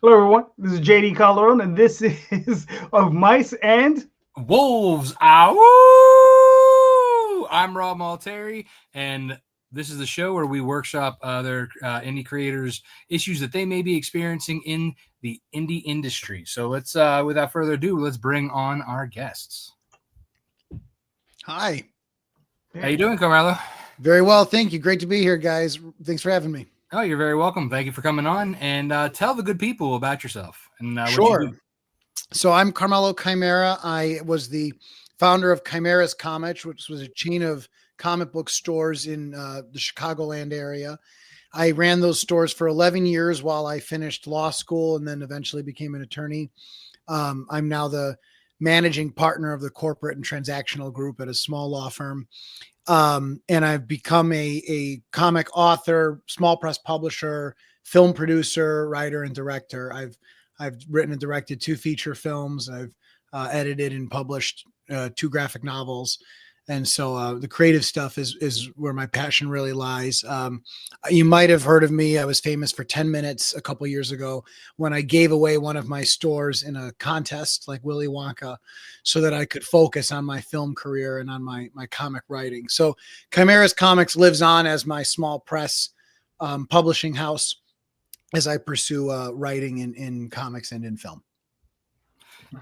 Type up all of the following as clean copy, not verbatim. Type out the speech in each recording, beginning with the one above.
Hello, everyone. This is JD Calderon, and this is of Mice and Wolves. Ow! I'm Rob Multari, and this is the show where we workshop other indie creators' issues that they may be experiencing in the indie industry. So let's, without further ado, let's bring on our guests. Hi. How you doing, Carmelo? Very well, thank you. Great to be here, guys. Thanks for having me. Oh, you're very welcome. Thank you for coming on, and tell the good people about yourself. And Sure. What you do. So I'm Carmelo Chimera. I was the founder of Chimera's Comics, which was a chain of comic book stores in the Chicagoland area. I ran those stores for 11 years while I finished law school and then eventually became an attorney. I'm now the managing partner of the corporate and transactional group at a small law firm. And I've become a comic author, small press publisher, film producer, writer, and director. I've written and directed 2 feature films. I've edited and published 2 graphic novels. And so the creative stuff is where my passion really lies. You might have heard of me. I was famous for 10 minutes a couple years ago when I gave away one of my stores in a contest like Willy Wonka so that I could focus on my film career and on my comic writing. So Chimera's Comics lives on as my small press publishing house as I pursue writing in comics and in film.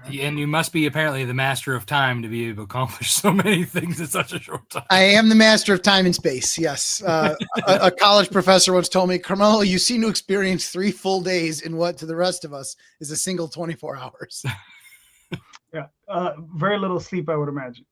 And you must be apparently the master of time to be able to accomplish so many things in such a short time. I am the master of time and space. Yes. A college professor once told me, Carmelo, you seem to experience 3 full days in what to the rest of us is a single 24 hours. yeah, very little sleep, I would imagine.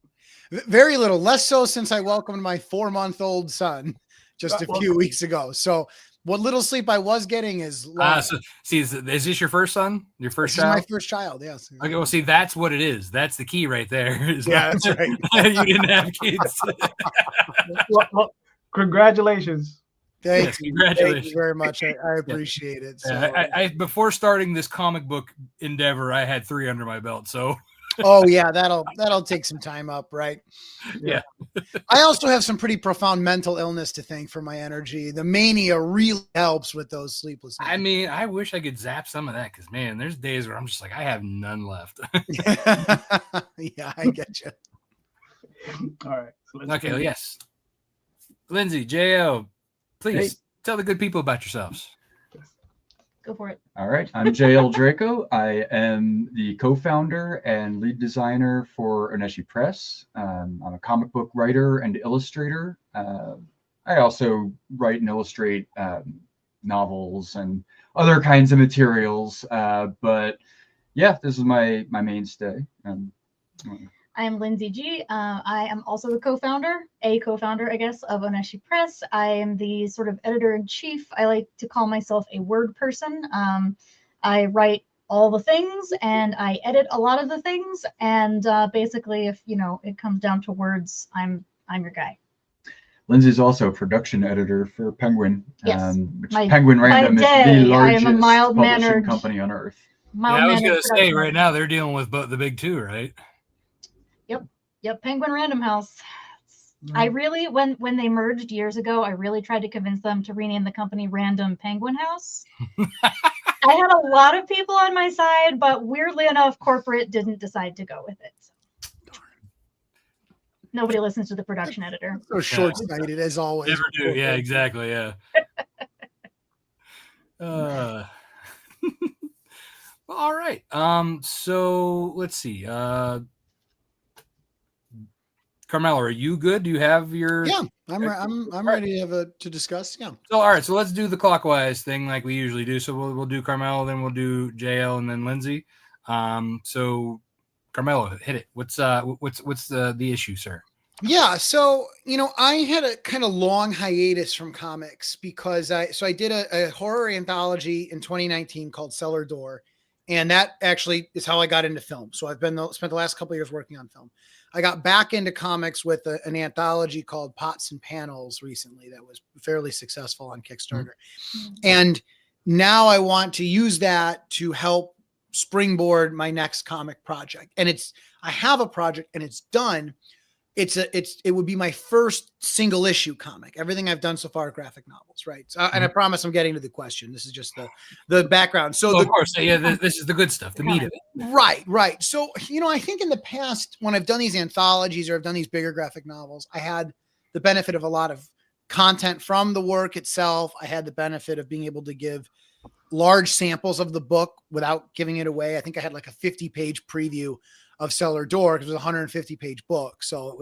Very little, less so since I welcomed my 4-month-old son just a few weeks ago. So what little sleep I was getting is so, is this your first son? Your first this child? Is my first child, yes. Okay, well, see, that's what it is. That's the key right there. Yeah, that's right. You didn't have kids. well, congratulations. Thank you Congratulations. very much. I appreciate it. So, I before starting this comic book endeavor, I had 3 under my belt. So oh yeah, that'll take some time up, right? Yeah. I also have some pretty profound mental illness to thank for my energy. The mania really helps with those sleepless nights. I mean, I wish I could zap some of that because man, there's days where I'm just like, I have none left. Yeah, I get you. All right. So okay, yes. Lynsey, Jayel, please tell the good people about yourselves. Go for it. All right. I'm Jayel Draco. I am the co-founder and lead designer for Oneshi Press. I'm a comic book writer and illustrator. I also write and illustrate novels and other kinds of materials. But yeah, this is my mainstay. I am Lynsey G. I am also the co-founder, I guess, of Oneshi Press. I am the sort of editor-in-chief. I like to call myself a word person. I write all the things and I edit a lot of the things. And basically, if it comes down to words, I'm your guy. Lynsey's also a production editor for Penguin. Yes. Penguin Random is the largest publishing company on earth. I was going to say right now they're dealing with both the big 2, right? Yep, Penguin Random House. I really, when they merged years ago, I really tried to convince them to rename the company Random Penguin House. I had a lot of people on my side, but weirdly enough, corporate didn't decide to go with it. So. Nobody listens to the production editor. So short-sighted as always. Never do. Yeah, exactly. Yeah. Well, all right. So let's see. Carmelo, are you good? Do you have your? Yeah, I'm ready to discuss. Yeah. So all right, so let's do the clockwise thing like we usually do. So we'll do Carmelo, then we'll do Jayel, and then Lynsey. So Carmelo, hit it. What's the issue, sir? Yeah, so I had a kind of long hiatus from comics because I did a horror anthology in 2019 called Cellar Door, and that actually is how I got into film. So I've spent the last couple of years working on film. I got back into comics with an anthology called Pots and Panels recently that was fairly successful on Kickstarter. Mm-hmm. And now I want to use that to help springboard my next comic project. And I have a project and it's done. it would be my first single issue comic. Everything I've done so far are graphic novels, right? So, and I promise I'm getting to the question. This is just the background. So of course, yeah, this is the good stuff, the meat of it. Right. So, I think in the past when I've done these anthologies or I've done these bigger graphic novels, I had the benefit of a lot of content from the work itself. I had the benefit of being able to give large samples of the book without giving it away. I think I had like a 50-page preview of Cellar Door because it was a 150-page book. So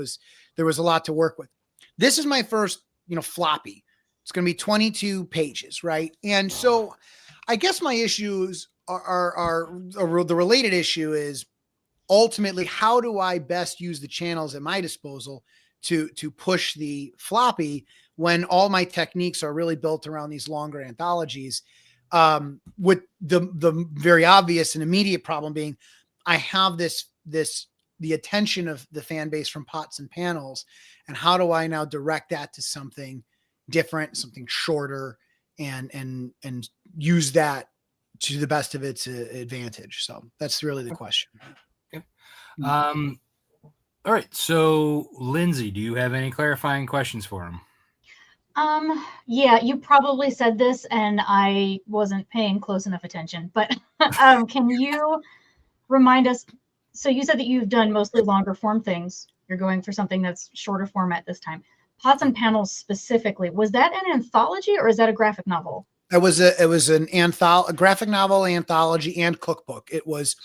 there was a lot to work with. This is my first, floppy. It's going to be 22 pages, right? And so I guess my issues are the related issue is ultimately how do I best use the channels at my disposal to push the floppy when all my techniques are really built around these longer anthologies, with the very obvious and immediate problem being I have the attention of the fan base from Pots and Panels, and how do I now direct that to something different, something shorter, and use that to the best of its advantage. So that's really the question. Okay. All right. So Lynsey, do you have any clarifying questions for him? Yeah, you probably said this and I wasn't paying close enough attention, but can you remind us? So you said that you've done mostly longer form things. You're going for something that's shorter format this time. Pots and Panels specifically, was that an anthology or is that a graphic novel? It was a graphic novel, anthology, and cookbook. It was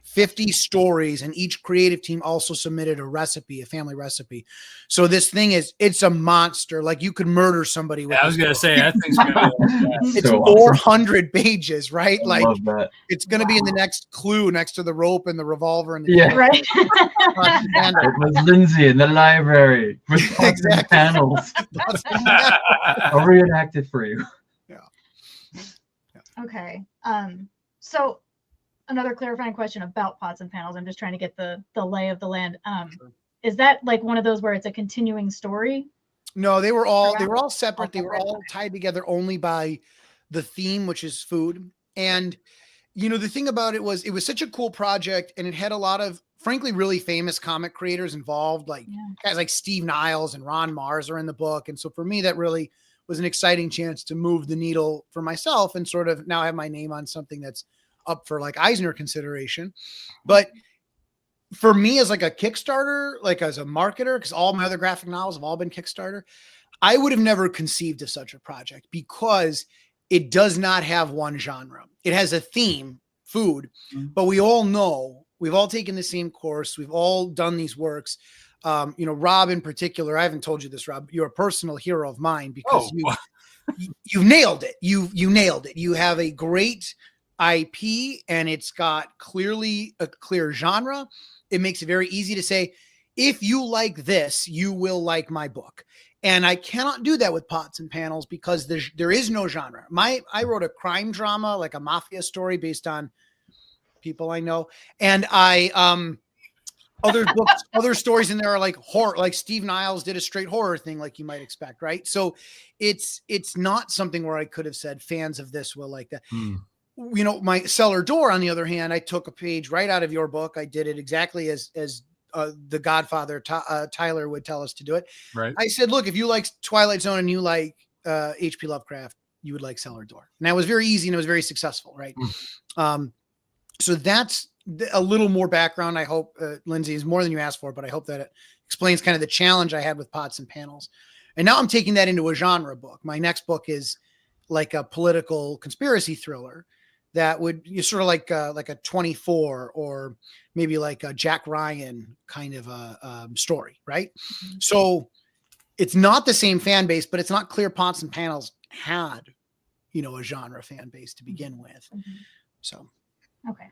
50 stories, and each creative team also submitted a family recipe. So this thing it's a monster. Like you could murder somebody with I was going to say, that thing's going to be it's 400 pages, right? I like love that. It's going to be in the next clue next to the rope and the revolver and Right. It was Lynsey in the library with Exactly. panels. I'll reenact it for you. Okay. So another clarifying question about Pots and Panels. I'm just trying to get the lay of the land. Sure. Is that like one of those where it's a continuing story? No, they were all separate. They were all tied together only by the theme, which is food. And the thing about it was such a cool project, and it had a lot of frankly really famous comic creators involved, like guys like Steve Niles and Ron Mars are in the book. And so for me, that really was an exciting chance to move the needle for myself and sort of now have my name on something that's up for like Eisner consideration. But for me as like a Kickstarter, like as a marketer, because all my other graphic novels have all been Kickstarter, I would have never conceived of such a project because it does not have one genre. It has a theme, food, but we all know, we've all taken the same course. We've all done these works. Rob in particular, I haven't told you this, Rob, you're a personal hero of mine because you nailed it. You nailed it. You have a great IP and it's got clearly a clear genre. It makes it very easy to say, if you like this, you will like my book. And I cannot do that with Pots and Panels because there is no genre. I wrote a crime drama, like a mafia story based on people I know. And other books, other stories in there are like horror, like Steve Niles did a straight horror thing, like you might expect. Right. So it's not something where I could have said fans of this will like that. My Cellar Door, on the other hand, I took a page right out of your book. I did it exactly as the Godfather Tyler would tell us to do it. Right. I said, look, if you like Twilight Zone and you like H.P. Lovecraft, you would like Cellar Door. And that was very easy and it was very successful. Right. So that's a little more background. I hope Lynsey is more than you asked for, but I hope that it explains kind of the challenge I had with Pots and Panels. And now I'm taking that into a genre book. My next book is like a political conspiracy thriller that would sort of like a 24 or maybe like a Jack Ryan kind of a story, right? So it's not the same fan base, but it's not clear Pots and Panels had, a genre fan base to begin with. So, okay,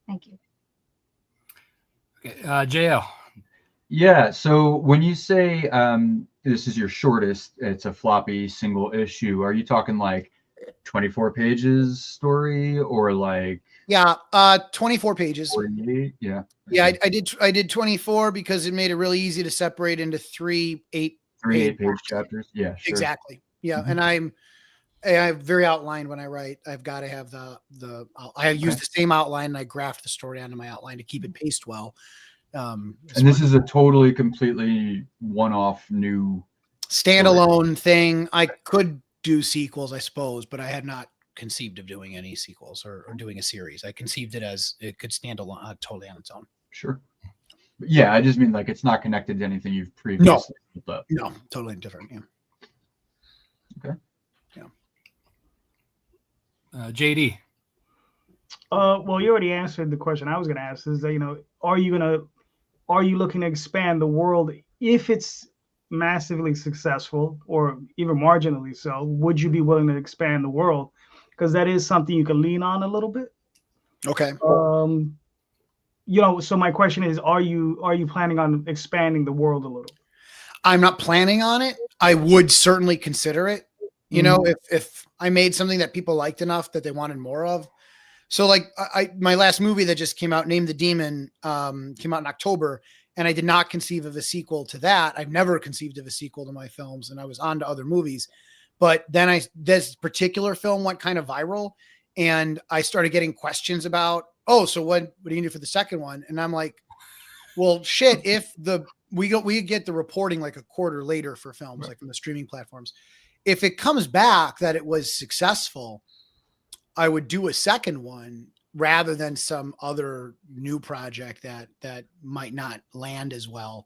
thank you. Okay, JL. Yeah. So when you say this is your shortest, it's a floppy single issue. Are you talking like 24 pages story or like 24 pages? 48? Yeah. Yeah, I did 24 because it made it really easy to separate into three 8-page chapters. Yeah, sure. Exactly. Yeah, and I'm very outlined when I write. I've got to have I use the same outline and I graft the story onto my outline to keep it paced well. And this is a totally, completely one-off new standalone thing. I could do sequels, I suppose, but I had not conceived of doing any sequels or doing a series. I conceived it as it could stand alone, totally on its own. Sure. But yeah, I just mean like it's not connected to anything you've previously built up. No, totally different. Yeah. Okay. Yeah. JD. Well, you already answered the question I was going to ask. Is that, you know, are you looking to expand the world if it's massively successful or even marginally so? Would you be willing to expand the world? Because that is something you can lean on a little bit. Okay. You know, so my question is, are you planning on expanding the world a little? I'm not planning on it. I would certainly consider it. You know, if I made something that people liked enough that they wanted more of. So like my last movie that just came out, Name the Demon, came out in October, and I did not conceive of a sequel to that. I've never conceived of a sequel to my films, and I was on to other movies. But then this particular film went kind of viral, and I started getting questions about, oh, so what do you do for the second one? And I'm like, well, shit, if we get the reporting like a quarter later for films, right, like from the streaming platforms. If it comes back that it was successful, I would do a second one rather than some other new project that might not land as well.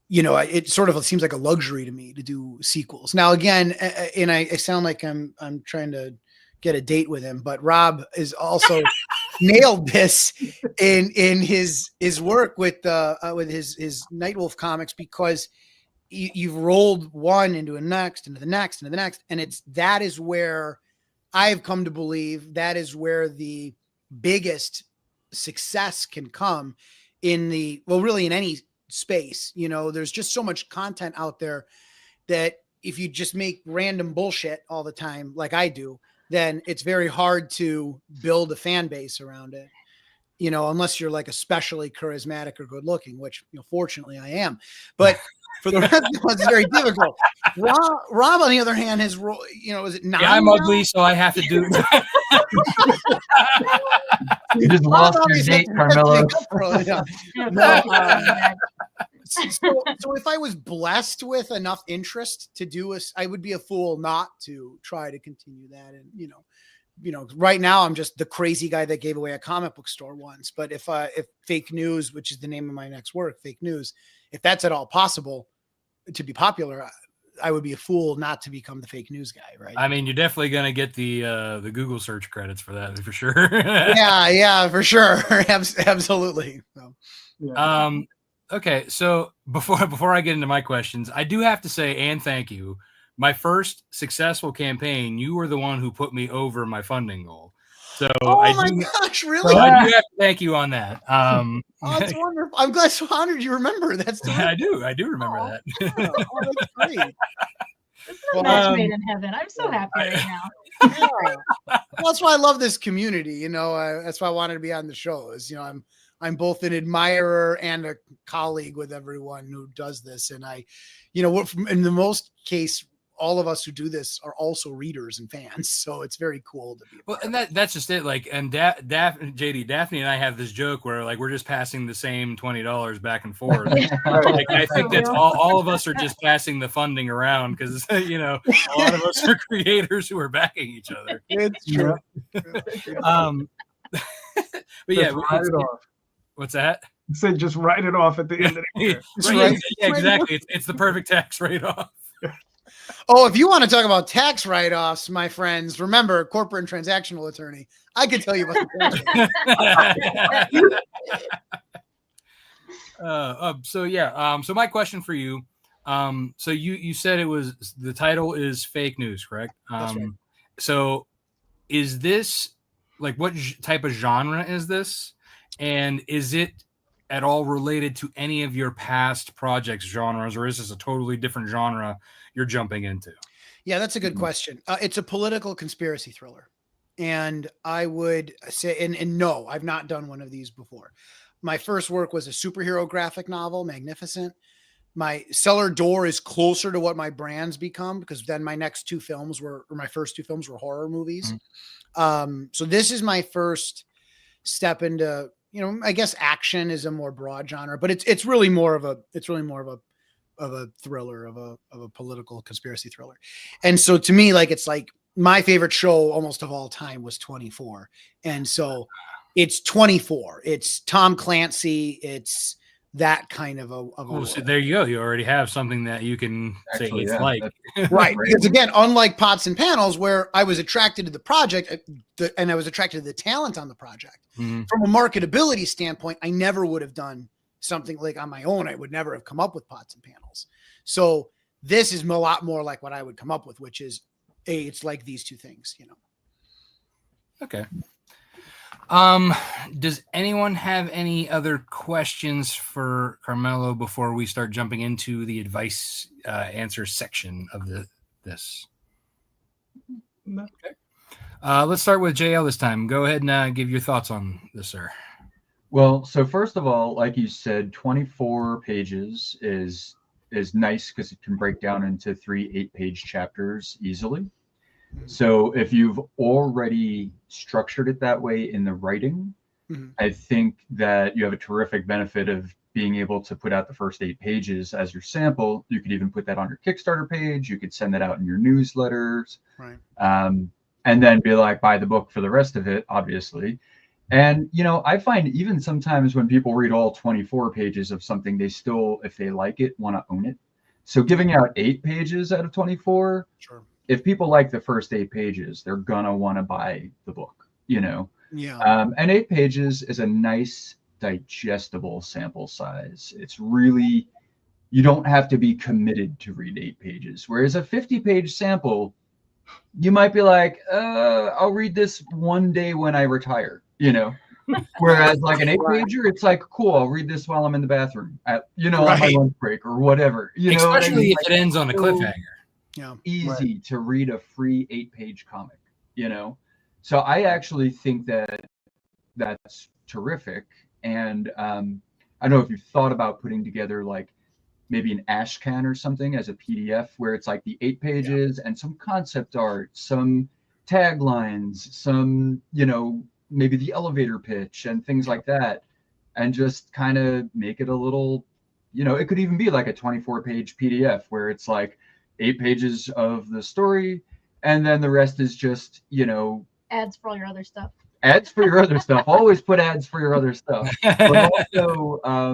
You know, it sort of seems like a luxury to me to do sequels. Now, again, and I sound like I'm trying to get a date with him, but Rob is also nailed this in his work with his Nightwolf comics, because you've rolled one into the next, into the next, into the next, and that is where I've come to believe that is where the biggest success can come really in any space. You know, there's just so much content out there that if you just make random bullshit all the time, like I do, then it's very hard to build a fan base around it, you know, unless you're like especially charismatic or good looking, which, you know, fortunately I am. But for the rest of us, it's very difficult. Rob, on the other hand, is it 9? Yeah, I'm ugly, so I have to do it. You just lost your date, Carmelo. So if I was blessed with enough interest to do I would be a fool not to try to continue that. And, you know, right now I'm just the crazy guy that gave away a comic book store once. But if Fake News, which is the name of my next work, Fake News, if that's at all possible to be popular, I would be a fool not to become the fake news guy, right? I mean, you're definitely going to get the Google search credits for that, for sure. yeah, for sure. Absolutely. So, yeah. Okay, so before I get into my questions, I do have to say, and thank you, my first successful campaign, you were the one who put me over my funding goal. So gosh, really? So I do have to thank you on that. Oh, that's wonderful. I'm glad, so honored you remember. That's I do remember that. Oh, that's great. This is a match made in heaven. I'm so happy right now. Yeah. Well, that's why I love this community. You know, that's why I wanted to be on the show. Is, you know, I'm both an admirer and a colleague with everyone who does this, and in the most case, all of us who do this are also readers and fans, so it's very cool to be. Well, and that's just it. Like, and Daphne and I have this joke where like we're just passing the same $20 back and forth. Like, I think that's all of us are just passing the funding around because you know a lot of us are creators who are backing each other. It's true. But yeah, write it off. What's that? I said just write it off at the end of the year. Right. Yeah, exactly. It's the perfect tax write-off. Oh, if you want to talk about tax write-offs, my friends, remember, corporate and transactional attorney. I can tell you about the So my question for you, so you said it was, the title is Fake News, correct? That's right. So is this like, what type of genre is this? And is it at all related to any of your past projects genres, or is this a totally different genre you're jumping into? Yeah, that's a good question. It's a political conspiracy thriller. And I would say, and no, I've not done one of these before. My first work was a superhero graphic novel, Magnificent. My Cellar Door is closer to what my brands become, because then my first two films were horror movies. So this is my first step into I guess action is a more broad genre, but it's really more of a thriller, of a political conspiracy thriller. And so to me, like, it's like my favorite show almost of all time was 24. And so it's 24. It's Tom Clancy. It's that kind of a so there you go. You already have something that you can say it's like. Right. Because again, unlike Pots and Panels, where I was attracted to the project and I was attracted to the talent on the project, from a marketability standpoint, I never would have done something like on my own. I would never have come up with Pots and Panels. So this is a lot more like what I would come up with, which is it's like these two things, Okay. Does anyone have any other questions for Carmelo before we start jumping into the advice answer section of this? No. Okay. Let's start with Jayel this time. Go ahead and give your thoughts on this, sir. Well, so first of all, like you said, 24 pages is nice because it can break down into 3 8-page chapters easily. So if you've already structured it that way in the writing, I think that you have a terrific benefit of being able to put out the first 8 pages as your sample. You could even put that on your Kickstarter page. You could send that out in your newsletters, right? And then be like, buy the book for the rest of it, obviously. And, I find even sometimes when people read all 24 pages of something, they still, if they like it, want to own it. So giving out 8 pages out of 24, sure. If people like the first 8 pages, they're gonna want to buy the book, Yeah. And 8 pages is a nice digestible sample size. It's really, you don't have to be committed to read 8 pages. Whereas a 50-page sample, you might be like, I'll read this one day when I retire, Whereas like an 8-pager, it's like, cool, I'll read this while I'm in the bathroom at, on my lunch break or whatever. Especially if it ends on a cliffhanger. Easy to read a free 8-page comic, So I actually think that that's terrific. And I don't know if you've thought about putting together like maybe an ash can or something as a PDF where it's like the 8 pages and some concept art, some taglines, some, maybe the elevator pitch and things like that. And just kind of make it a little, it could even be like a 24-page PDF where it's like 8 pages of the story, and then the rest is just, ads for all your other stuff. Ads for your other stuff. Always put ads for your other stuff. But also,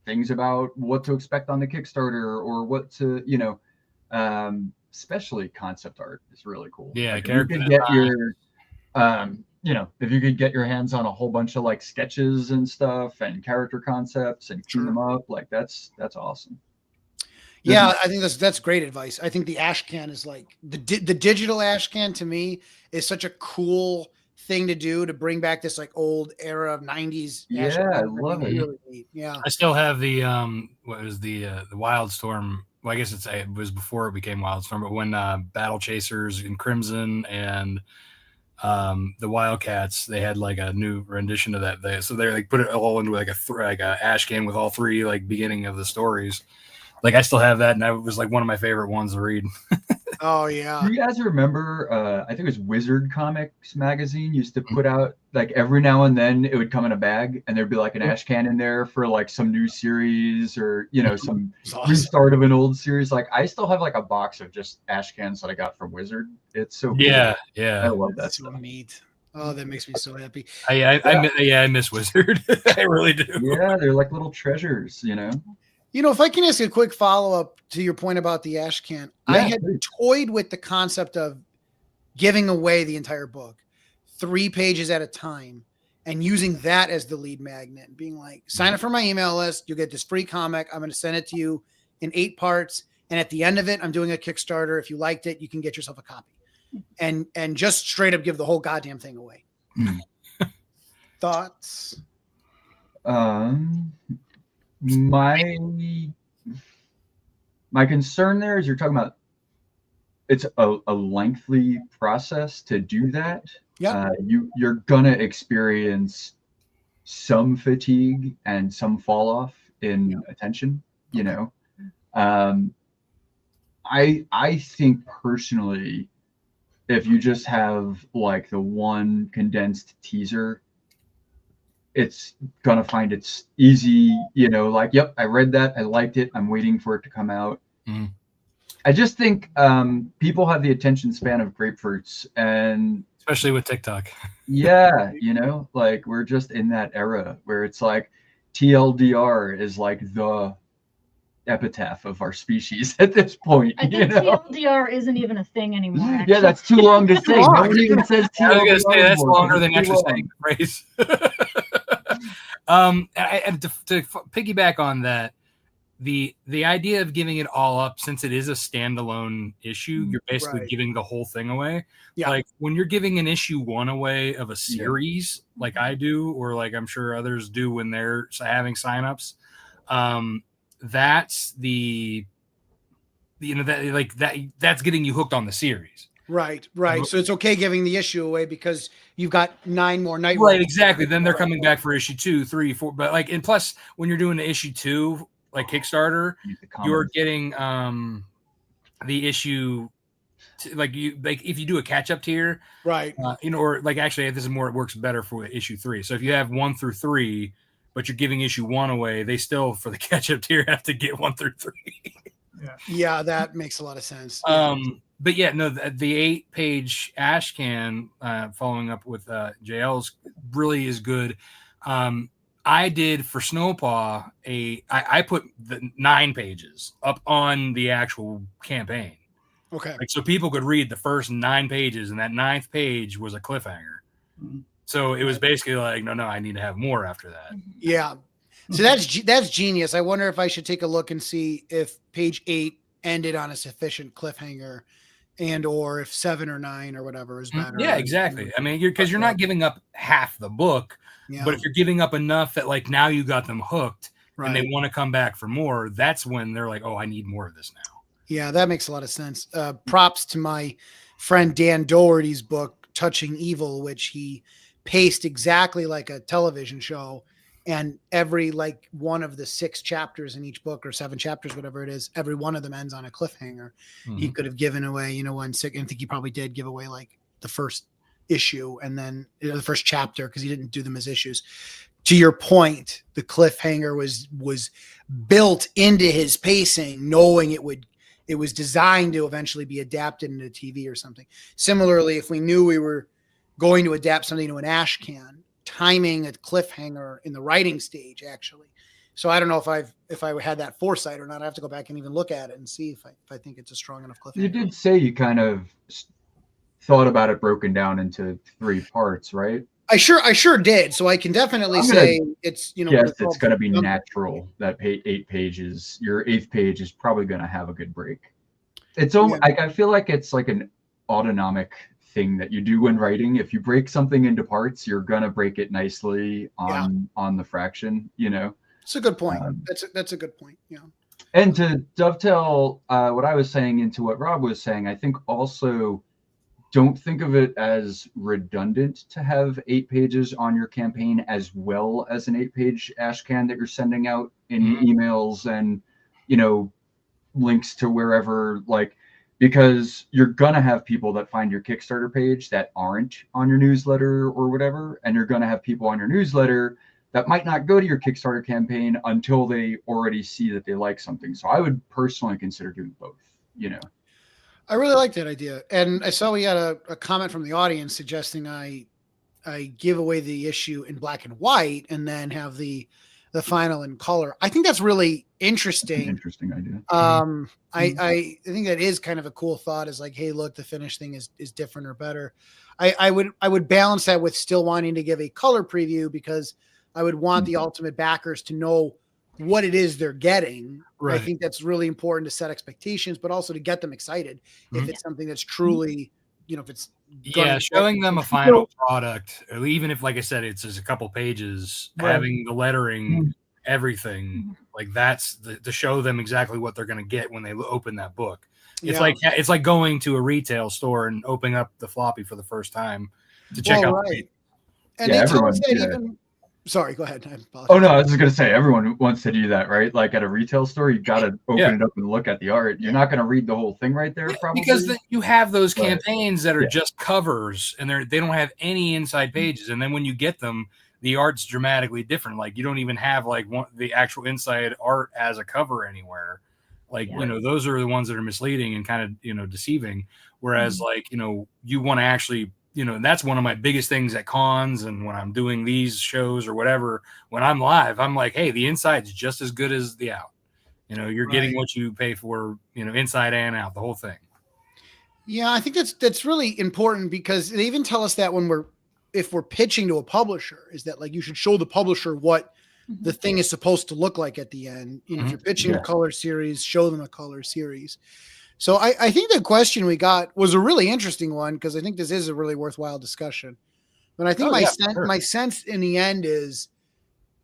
things about what to expect on the Kickstarter or what to, especially concept art is really cool. Yeah, like if you could get your, if you could get your hands on a whole bunch of like sketches and stuff and character concepts and clean them up, like that's awesome. Yeah, I think that's great advice. I think the ash can is like the digital ash can to me is such a cool thing to do to bring back this like old era of 90s. Yeah, I love it. Really neat. Yeah, I still have the what was the Wildstorm. Well, I guess it was before it became Wildstorm, but when Battle Chasers and Crimson and the Wildcats, they had like a new rendition of that. So they like put it all into like a ash can with all 3 like beginning of the stories. Like I still have that, and that was like one of my favorite ones to read. Oh yeah. Do you guys remember? I think it was Wizard Comics magazine used to put out like every now and then it would come in a bag, and there'd be like an ash can in there for like some new series or some restart of an old series. Like I still have like a box of just ash cans that I got from Wizard. It's so cool. Yeah. I love that. That's so neat. Oh, that makes me so happy. I miss Wizard. I really do. Yeah, they're like little treasures, If I can ask a quick follow-up to your point about the ash can, I had toyed with the concept of giving away the entire book 3 pages at a time and using that as the lead magnet and being like, sign up for my email list. You'll get this free comic. I'm going to send it to you in 8 parts. And at the end of it, I'm doing a Kickstarter. If you liked it, you can get yourself a copy and just straight up give the whole goddamn thing away. Thoughts? My concern there is you're talking about it's a lengthy process to do that. Yeah. You're gonna experience some fatigue and some fall off in attention, I think personally, if you just have like the one condensed teaser it's gonna find it's easy, like, yep, I read that, I liked it, I'm waiting for it to come out. Mhm. I just think people have the attention span of grapefruits, and especially with TikTok. yeah, like we're just in that era where it's like TLDR is like the epitaph of our species at this point. I think TLDR isn't even a thing anymore. Actually. Yeah, that's too long to say. No one even says TLDR. I was gonna say that's anymore. longer than actually saying the phrase. To piggyback on that, the idea of giving it all up, since it is a standalone issue, you're basically giving the whole thing away. Yeah. Like when you're giving an issue 1 away of a series, like I do, or like I'm sure others do when they're having signups, that's that's getting you hooked on the series. Right. So it's okay giving the issue away because you've got 9 more night. Right, exactly. Then they're coming back for issue 2, 3, 4. But like, and plus, when you're doing the issue 2, like Kickstarter, you're getting the issue. Like if you do a catch up tier, right? Or like actually, this is more. It works better for issue 3. So if you have 1 through 3, but you're giving issue 1 away, they still for the catch up tier have to get 1 through 3. Yeah, that makes a lot of sense. But yeah, no, the 8-page ash can following up with Jayel's really is good. I did for Snowpaw I put the 9 pages up on the actual campaign. Okay. Like so people could read the first 9 pages, and that 9th page was a cliffhanger. Mm-hmm. So it was basically like, no, I need to have more after that. Yeah. So that's genius. I wonder if I should take a look and see if page 8 ended on a sufficient cliffhanger, and or if 7 or 9 or whatever is better. Yeah, exactly. I mean, because you're not giving up half the book, but if you're giving up enough that like now you got them hooked and they want to come back for more, that's when they're like, oh, I need more of this now. Yeah, that makes a lot of sense. Props to my friend Dan Doherty's book, Touching Evil, which he paced exactly like a television show. And every like one of the 6 chapters in each book, or 7 chapters, whatever it is, every one of them ends on a cliffhanger. Mm-hmm. He could have given away, 1 second. I think he probably did give away like the first issue and then the first chapter because he didn't do them as issues. To your point, the cliffhanger was built into his pacing, knowing it was designed to eventually be adapted into TV or something. Similarly, if we knew we were going to adapt something to an ash can, timing a cliffhanger in the writing stage, actually. So I don't know if I had that foresight or not. I have to go back and even look at it and see if I think it's a strong enough cliffhanger. You did say you kind of thought about it broken down into 3 parts, right? I sure did. So I can definitely say it's yes, it's going to be natural that 8 pages. Your 8th page is probably going to have a good break. It's almost like I feel like it's like an autonomic thing that you do when writing. If you break something into parts, you're gonna break it nicely on the fraction. It's a good point. That's a good point. Yeah. And to dovetail what I was saying into what Rob was saying, I think also don't think of it as redundant to have 8 pages on your campaign as well as an 8-page ash can that you're sending out in emails and links to wherever, like, because you're gonna have people that find your Kickstarter page that aren't on your newsletter or whatever, and you're gonna have people on your newsletter that might not go to your Kickstarter campaign until they already see that they like something. So I would personally consider doing both. I really like that idea, and I saw we had a comment from the audience suggesting I give away the issue in black and white and then have the final in color. I think that's really interesting. Interesting idea. I think that is kind of a cool thought, is like, hey, look, the finished thing is different or better. I would balance that with still wanting to give a color preview, because I would want the ultimate backers to know what it is they're getting. Right. I think that's really important to set expectations, but also to get them excited if it's something that's truly, if it's showing them a final product, or even if, like I said, it's just a couple pages, having the lettering, everything, like that's to show them exactly what they're going to get when they open that book. It's like going to a retail store and opening up the floppy for the first time to check out. Right. And they tell us that even. Sorry, go ahead. Oh no, I was just gonna say everyone wants to do that, right? Like at a retail store, you got to open it up and look at the art. You're not gonna read the whole thing right there, probably, because you have those campaigns that are just covers and they don't have any inside pages. And then when you get them, the art's dramatically different. Like you don't even have like the actual inside art as a cover anywhere. Like, you know, those are the ones that are misleading and kind of, you know, deceiving. Whereas like, you know, you want to actually, you know, and that's one of my biggest things at cons and when I'm doing these shows or whatever, when I'm live, I'm like, hey, the inside's just as good as the out. You know, you're getting what you pay for, you know, inside and out, the whole thing. Yeah, I think that's really important because they even tell us that when if we're pitching to a publisher, is that like you should show the publisher what the thing is supposed to look like at the end. You know, if you're pitching a color series, show them a color series. So I think the question we got was a really interesting one because I think this is a really worthwhile discussion. But I think my sense in the end is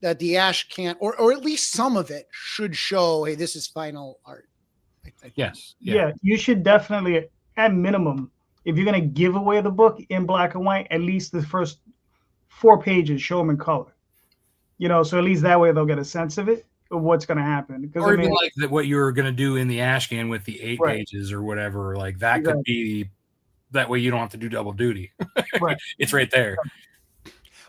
that the Ash can't, or at least some of it should show, hey, this is final art. Yes. Yeah, you should definitely, at minimum, if you're going to give away the book in black and white, at least the first 4 pages show them in color. You know, so at least that way they'll get a sense of it, of what's going to happen. Because or even like what you were going to do in the Ashcan with the 8 pages or whatever, like that could be, that way you don't have to do double duty. Right. It's right there.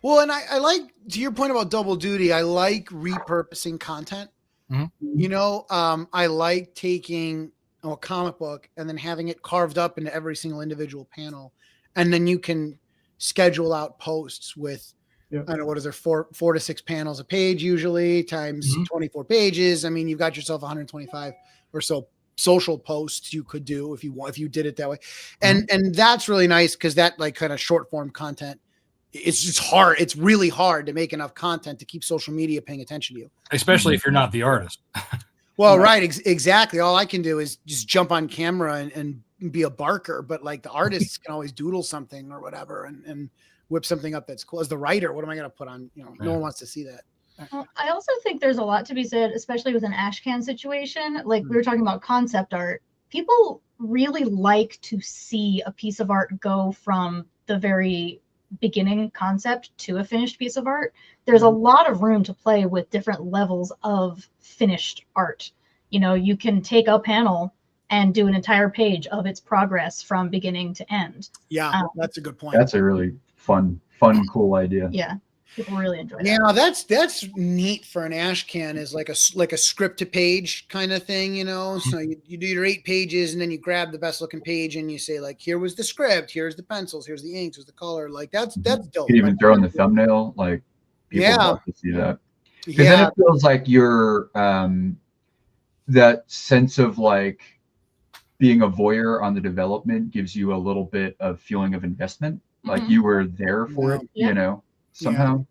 Well, and I like, to your point about double duty, I like repurposing content. You know, I like taking a comic book and then having it carved up into every single individual panel. And then you can schedule out posts with, I don't know, what is there, 4 to 6 panels a page usually times 24 pages. I mean, you've got yourself 125 or so social posts you could do if you did it that way. And that's really nice because that like kind of short form content, it's just hard. It's really hard to make enough content to keep social media paying attention to you. Especially if you're not the artist. Well, right. Exactly. All I can do is just jump on camera and be a barker, but like the artists can always doodle something or whatever and whip something up that's cool. As the writer, what am I going to put on? You know, no one wants to see that. Well, I also think there's a lot to be said, especially with an Ashcan situation. Like we were talking about concept art. People really like to see a piece of art go from the very beginning concept to a finished piece of art. There's a lot of room to play with different levels of finished art. You know, you can take a panel and do an entire page of its progress from beginning to end. Yeah, that's a good point. That's a really fun, cool idea. Yeah, people really enjoy that. Yeah, that's neat for an Ashcan, is like a script to page kind of thing, you know. So you do your 8 pages and then you grab the best looking page and you say like, here was the script, here's the pencils, here's the inks, here's the color. Like that's dope. You can even throw in the thumbnail, like people love to see that. Because then it feels like you're that sense of like being a voyeur on the development gives you a little bit of feeling of investment, like you were there for it, you know, somehow.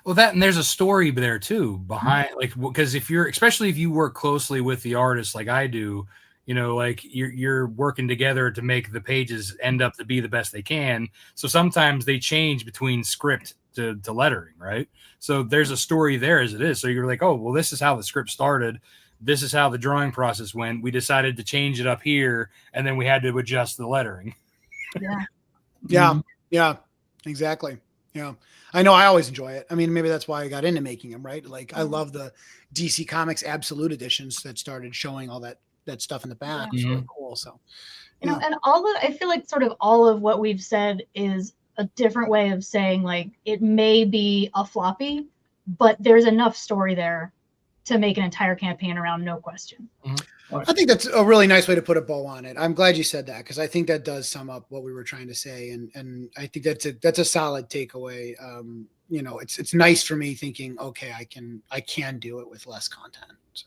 Well, that, and there's a story there too behind, like, because especially if you work closely with the artist, like I do, you know, like you're working together to make the pages end up to be the best they can. So sometimes they change between script to lettering, right? So there's a story there as it is. So you're like, oh, well, this is how the script started. This is how the drawing process went. We decided to change it up here, and then we had to adjust the lettering. Yeah, exactly. Yeah, I know. I always enjoy it. I mean, maybe that's why I got into making them, right? Like, I love the DC Comics Absolute editions that started showing all that stuff in the back. It's really cool. So, you know, and I feel like sort of all of what we've said is a different way of saying like it may be a floppy, but there's enough story there to make an entire campaign around, no question. I think that's a really nice way to put a bow on it. I'm glad you said that because I think that does sum up what we were trying to say, and I think that's a solid takeaway. You know, it's nice for me thinking, okay, I can do it with less content. So.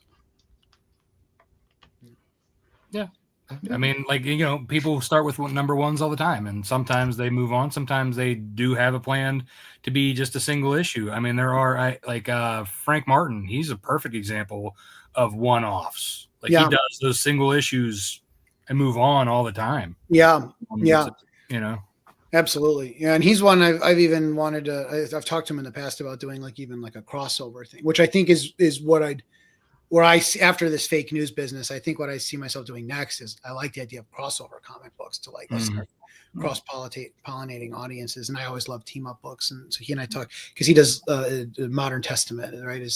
Yeah. I mean, like, you know, people start with number ones all the time, and sometimes they move on. Sometimes they do have a plan to be just a single issue. I mean, there are Frank Martin. He's a perfect example of one-offs. Like he does those single issues and move on all the time. Yeah. You know, absolutely. Yeah. And he's one I've even wanted to, I've talked to him in the past about doing like even like a crossover thing, which I think is what after this fake news business, I think what I see myself doing next is I like the idea of crossover comic books to like start cross-pollinating audiences. And I always love team up books. And so he and I talk because he does Modern Testament, right?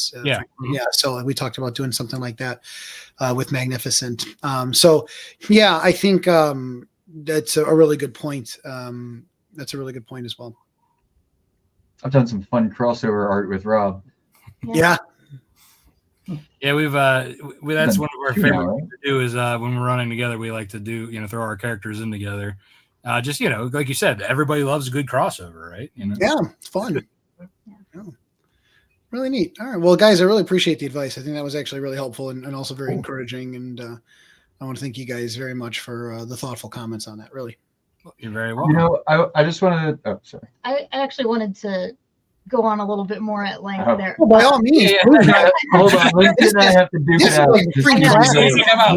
So we talked about doing something like that with Magnificent. So yeah, I think that's a really good point. That's a really good point as well. I've done some fun crossover art with Rob. Yeah. Yeah, that's one of our favorite Right? things to do is when we're running together, we like to do, throw our characters in together. Just, like you said, everybody loves a good crossover, right? Yeah, it's fun. Yeah. Really neat. All right. Well, guys, I really appreciate the advice. I think that was actually really helpful and also very encouraging. And I want to thank you guys very much for the thoughtful comments on that. Really. You're very welcome. I just wanted to, sorry. I actually wanted to go on a little bit more at length there. Well, by all means. Yeah. Hold on. Lynsey and I have to duke it out. Like free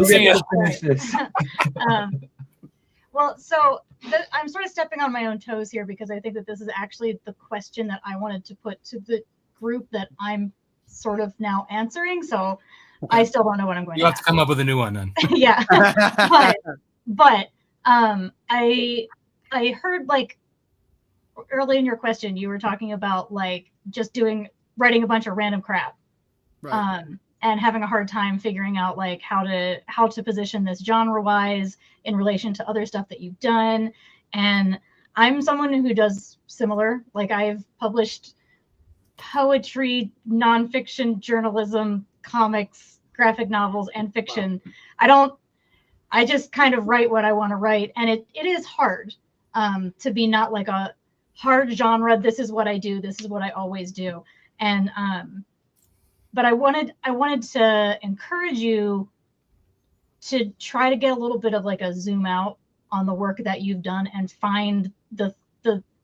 Finish this. Well, so I'm sort of stepping on my own toes here because I think that this is actually the question that I wanted to put to the group that I'm sort of now answering. So I still don't know what I'm going to have to come up with a new one then. Yeah. but I heard like early in your question, you were talking about like just writing a bunch of random crap. Right. And having a hard time figuring out like how to position this genre wise in relation to other stuff that you've done. And I'm someone who does similar. Like I've published poetry, nonfiction, journalism, comics, graphic novels, and fiction. Wow. I just kind of write what I want to write. And it is hard to be not like a hard genre. This is what I do. This is what I always do. And but I wanted to encourage you to try to get a little bit of like a zoom out on the work that you've done and find the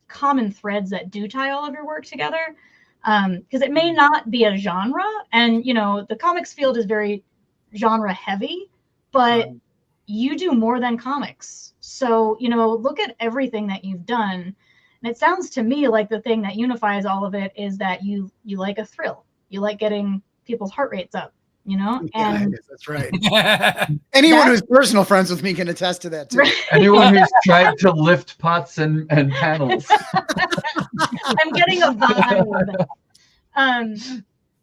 common threads that do tie all of your work together. Because it may not be a genre, and the comics field is very genre heavy, but you do more than comics. So look at everything that you've done, and it sounds to me like the thing that unifies all of it is that you like a thrill. You like getting people's heart rates up, and yeah, that's right. Anyone who's personal friends with me can attest to that too. Right. Anyone who's tried to lift pots and panels. I'm getting a vibe.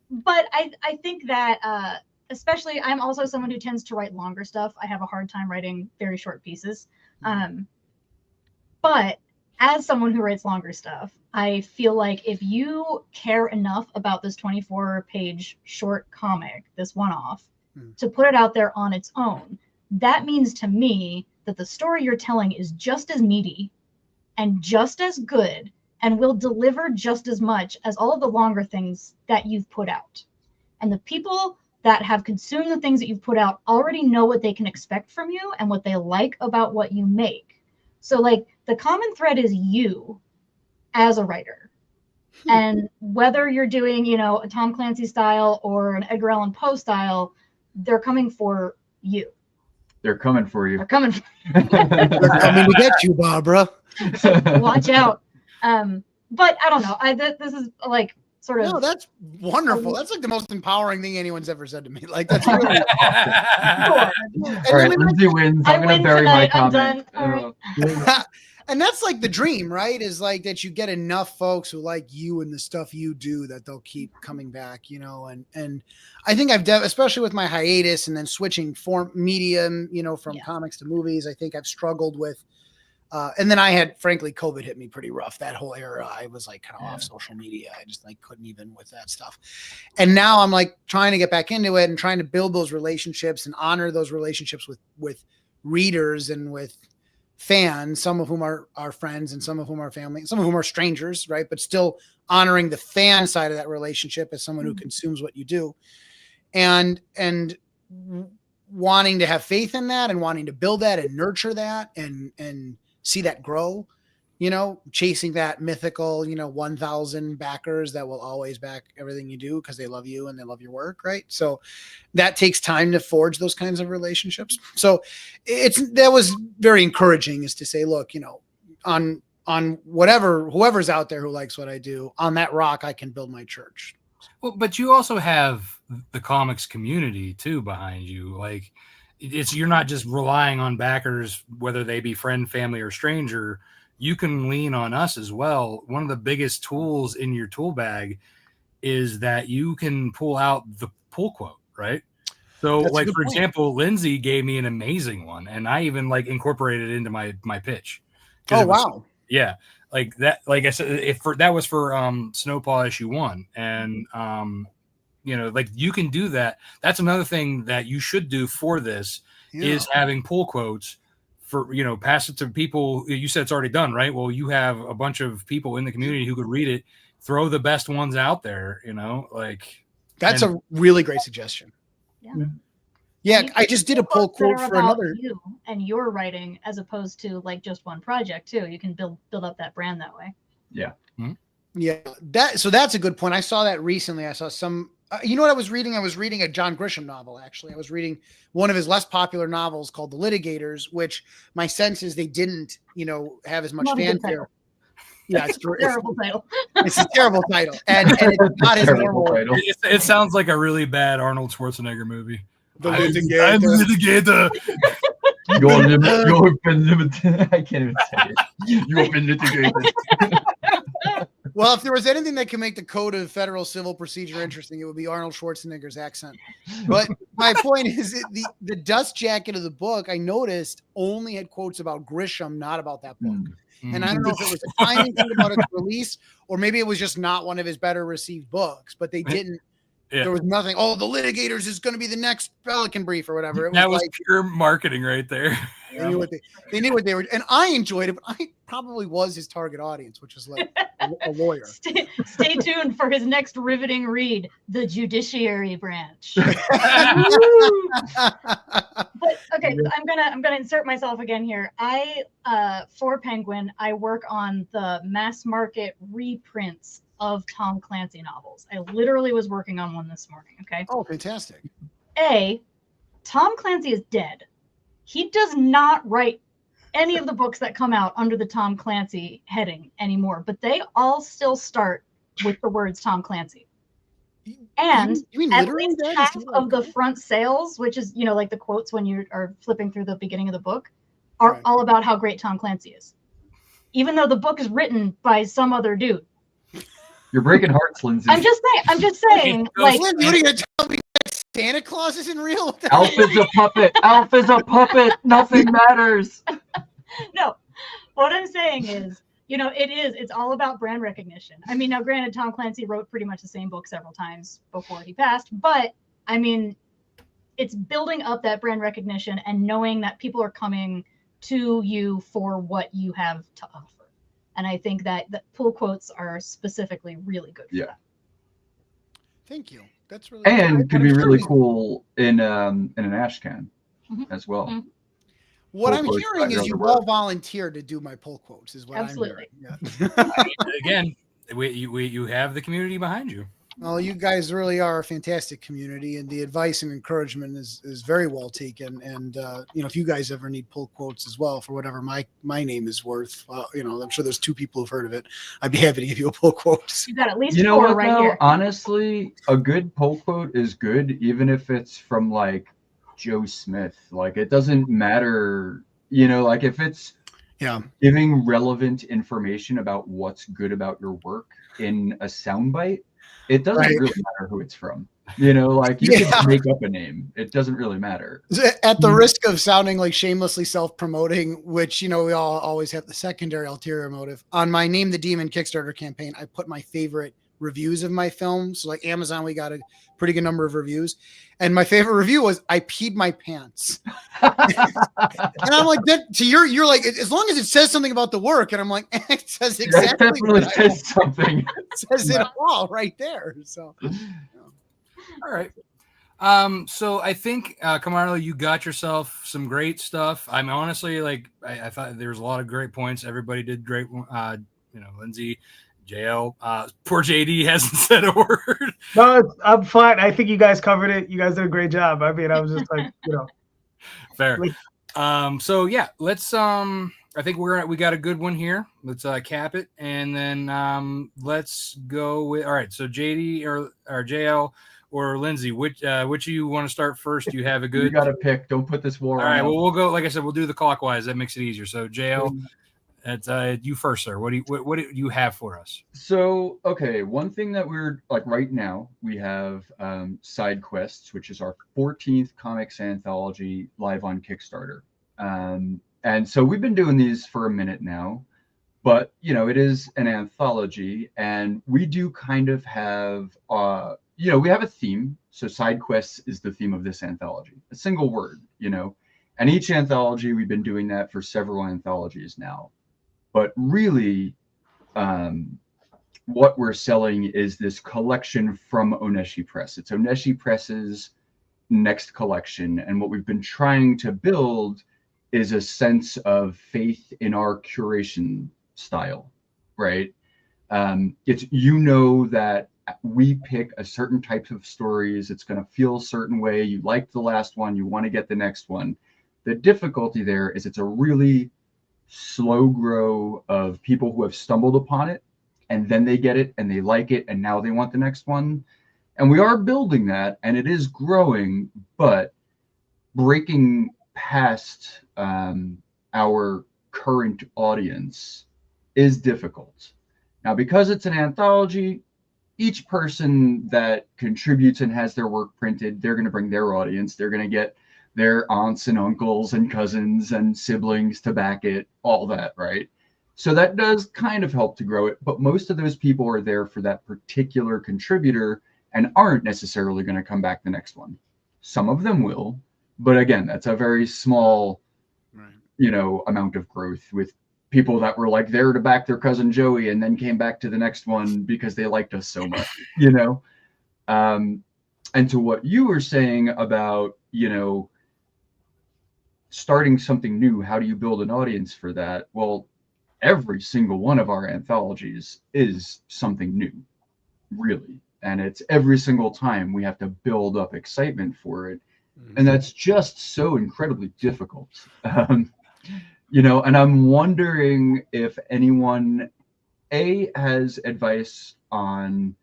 But I think that especially I'm also someone who tends to write longer stuff. I have a hard time writing very short pieces. But as someone who writes longer stuff, I feel like if you care enough about this 24-page short comic, this one-off, to put it out there on its own, that means to me that the story you're telling is just as meaty and just as good and will deliver just as much as all of the longer things that you've put out. And the people that have consumed the things that you've put out already know what they can expect from you and what they like about what you make. So like the common thread is you as a writer. And whether you're doing, a Tom Clancy style or an Edgar Allan Poe style, they're coming for you. They're coming for you. They're coming They're coming to get you, Barbara. Watch out. But I don't know. This is like sort of. No, that's wonderful. That's like the most empowering thing anyone's ever said to me. Like that's really All right, Lynsey wins. I'm going to bury my comment. All right. And that's like the dream, right? Is like that you get enough folks who like you and the stuff you do that they'll keep coming back, and I think especially with my hiatus and then switching form medium, from comics to movies, I think I've struggled with, and then I had, frankly, COVID hit me pretty rough. That whole era, I was like kind of off social media. I just like couldn't even with that stuff. And now I'm like trying to get back into it and trying to build those relationships and honor those relationships with readers and with fans, some of whom are our friends and some of whom are family, some of whom are strangers, right? But still honoring the fan side of that relationship as someone who consumes what you do, and wanting to have faith in that and wanting to build that and nurture that and see that grow, chasing that mythical, 1,000 backers that will always back everything you do because they love you and they love your work, right? So that takes time to forge those kinds of relationships. So that was very encouraging, is to say, look, on whoever's out there who likes what I do, on that rock, I can build my church. Well, but you also have the comics community too behind you. Like you're not just relying on backers, whether they be friend, family, or stranger. You can lean on us as well. One of the biggest tools in your tool bag is that you can pull out the pull quote, right? So that's like, for example, Lynsey gave me an amazing one and I even like incorporated it into my pitch. Oh, wow. Yeah. like that, like I said, that was for Snowpaw issue 1, and like you can do that. That's another thing that you should do for this is having pull quotes for, pass it to people. You said it's already done, right? Well, you have a bunch of people in the community who could read it. Throw the best ones out there, That's a really great suggestion. Yeah, I just did a pull quote for another. You and your writing, as opposed to like just one project too. You can build up that brand that way. Yeah. Mm-hmm. Yeah. That's a good point. I saw that recently. I saw some. You know what I was reading? I was reading a John Grisham novel. Actually, I was reading one of his less popular novels called The Litigators, which my sense is they didn't, have as much fanfare. Yeah, it's a terrible title. It's a terrible title, and it's not his normal title. It sounds like a really bad Arnold Schwarzenegger movie. The Litigator. You've been limited. I can't even say it. You've been litigated. Well, if there was anything that could make the Code of Federal Civil Procedure interesting, it would be Arnold Schwarzenegger's accent. But my point is, the dust jacket of the book, I noticed, only had quotes about Grisham, not about that book. And I don't know if it was a timing thing about its release, or maybe it was just not one of his better received books, but they didn't. Yeah. There was nothing. Oh, The Litigators is going to be the next Pelican Brief or whatever. That was like pure marketing right there. They knew what they were, and I enjoyed it. But I probably was his target audience, which is like a lawyer. Stay tuned for his next riveting read, The Judiciary Branch. But okay, I'm gonna insert myself again here. For Penguin, I work on the mass market reprints of Tom Clancy novels. I literally was working on one this morning. Okay. Oh, fantastic. Tom Clancy is dead. He does not write any of the books that come out under the Tom Clancy heading anymore, but they all still start with the words Tom Clancy. And at least half of the front sales, which is, like the quotes when you are flipping through the beginning of the book, are all about how great Tom Clancy is. Even though the book is written by some other dude. You're breaking hearts, Lynsey. I'm just saying. Like, Lynsey, what are you going to tell me? Santa Claus isn't real? Alf is a puppet. Alf is a puppet. Nothing matters. No, what I'm saying is, it's all about brand recognition. I mean, now granted, Tom Clancy wrote pretty much the same book several times before he passed, but I mean, it's building up that brand recognition and knowing that people are coming to you for what you have to offer. And I think that pull quotes are specifically really good for that. Thank you. That's really and could be really cool in an ash can as well. Mm-hmm. What I'm hearing is you all volunteered to do my pull quotes. Is what Absolutely. I'm hearing. Yeah. Again, you have the community behind you. Well, you guys really are a fantastic community, and the advice and encouragement is very well taken. And if you guys ever need pull quotes as well for whatever my name is worth, I'm sure there's 2 people who've heard of it. I'd be happy to give you a pull quote. You got at least 4 right here. Honestly, a good pull quote is good, even if it's from like Joe Smith. Like, it doesn't matter, like if it's giving relevant information about what's good about your work in a soundbite. It doesn't really matter who it's from. Like you can make up a name. It doesn't really matter. At the risk of sounding like shamelessly self-promoting, which, we all always have the secondary ulterior motive. On my Name the Demon Kickstarter campaign, I put my favorite reviews of my films. So like Amazon, we got a pretty good number of reviews. And my favorite review was, I peed my pants. And I'm like, you're like, as long as it says something about the work. And I'm like, it says exactly that definitely says something. It says it all right there. So, all right. So I think, Carmelo, you got yourself some great stuff. I'm honestly I thought there was a lot of great points. Everybody did great. Lynsey, Jayel, poor JD hasn't said a word. No, I'm fine. I think you guys covered it. You guys did a great job. I mean, I was just like, fair. So yeah, let's, I think we got a good one here. Let's cap it. And then let's go with, all right. So JD or Jayel or Lynsey, which of you want to start first? You have a good. You got to pick. Don't put this war on. All right. Well, we'll go. Like I said, we'll do the clockwise. That makes it easier. So Jayel, it's you first, sir. What do you have for us? So okay, one thing that we're like right now, we have Side Quests, which is our 14th comics anthology live on Kickstarter. And so we've been doing these for a minute now. but it is an anthology, and we do kind of have we have a theme. So side quests is the theme of this anthology, a single word, and each anthology, we've been doing that for several anthologies now. But really, what we're selling is this collection from Oneshi Press. It's Oneshi Press's next collection, and what we've been trying to build is a sense of faith in our curation style, right? It's that we pick a certain type of stories. It's going to feel a certain way. You liked the last one, you want to get the next one. The difficulty there is it's a really slow grow of people who have stumbled upon it, and then they get it and they like it, and now they want the next one. And we are building that, and it is growing, but breaking past our current audience is difficult. Now, because it's an anthology, each person that contributes and has their work printed, they're going to bring their audience. They're going to get their aunts and uncles and cousins and siblings to back it, all that, right? So that does kind of help to grow it, but most of those people are there for that particular contributor and aren't necessarily going to come back the next one. Some of them will, but again, that's a very small, amount of growth with people that were like there to back their cousin Joey and then came back to the next one because they liked us so much, And to what you were saying about, starting something new, how do you build an audience for that? Well, every single one of our anthologies is something new, really. And it's every single time we have to build up excitement for it. Mm-hmm. And that's just so incredibly difficult. And I'm wondering if anyone, has advice on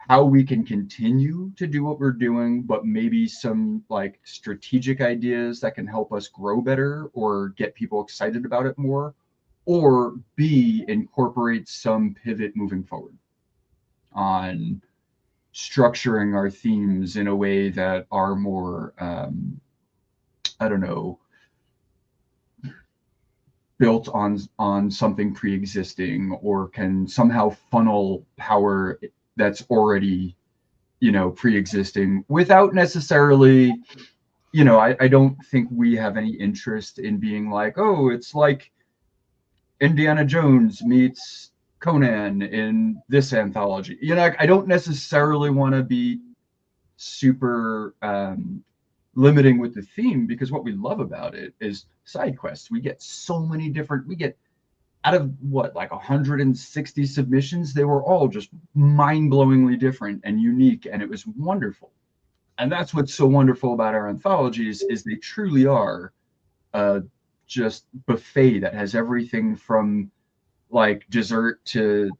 how we can continue to do what we're doing, but maybe some like strategic ideas that can help us grow better or get people excited about it more, or B, incorporate some pivot moving forward on structuring our themes in a way that are more, built on something pre-existing, or can somehow funnel power that's already, pre-existing without necessarily, I don't think we have any interest in being like, oh, it's like Indiana Jones meets Conan in this anthology. I don't necessarily want to be super limiting with the theme, because what we love about it is side quests. We get so many different, out of 160 submissions, they were all just mind-blowingly different and unique, and it was wonderful. And that's what's so wonderful about our anthologies, is they truly are just buffet that has everything from like dessert to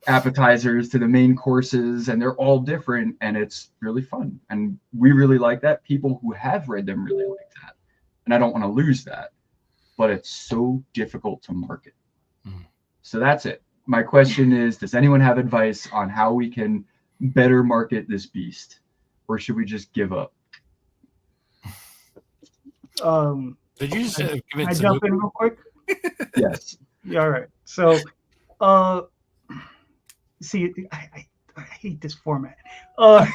appetizers to the main courses, and they're all different, and it's really fun, and we really like that. People who have read them really like that, and I don't want to lose that, but it's so difficult to market. So that's it. My question is, does anyone have advice on how we can better market this beast, or should we just give up? Did you just can I jump in real quick? Yes. Yeah, all right. So see, I hate this format. Yeah,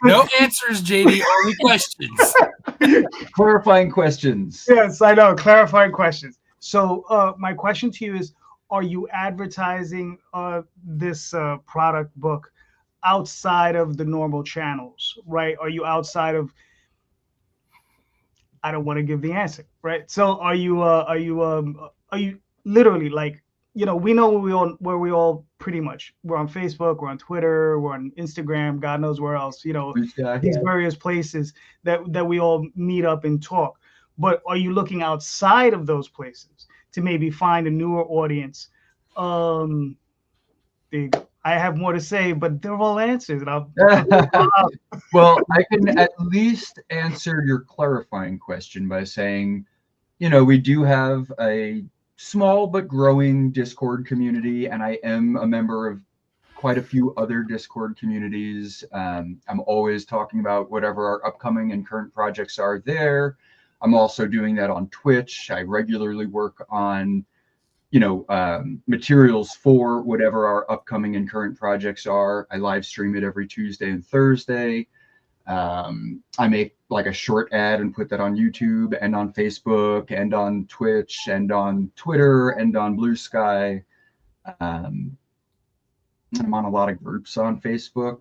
no answers, JD, only questions. Clarifying questions. Yes, I know. Clarifying questions. So my question to you is, are you advertising this product book outside of the normal channels, right? Are you outside of, I don't want to give the answer, right? So are you literally like, we know where we all pretty much, we're on Facebook, we're on Twitter, we're on Instagram, God knows where else, these various places that we all meet up and talk. But are you looking outside of those places to maybe find a newer audience? I have more to say, but they're all answers. And well, I can at least answer your clarifying question by saying, we do have a small but growing Discord community, and I am a member of quite a few other Discord communities. I'm always talking about whatever our upcoming and current projects are there. I'm also doing that on Twitch. I regularly work on, materials for whatever our upcoming and current projects are. I live stream it every Tuesday and Thursday. I make like a short ad and put that on YouTube and on Facebook and on Twitch and on Twitter and on Blue Sky. I'm on a lot of groups on Facebook,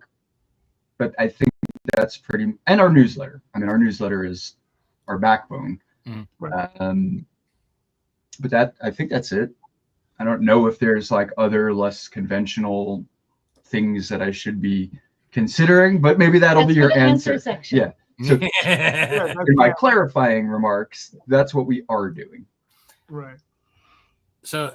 but I think that's and our newsletter. I mean, our newsletter is our backbone. But I think that's it. I don't know if there's like other less conventional things that I should be considering, but maybe that'll be your answer. Section. Yeah. So in my clarifying remarks, that's what we are doing. Right. So,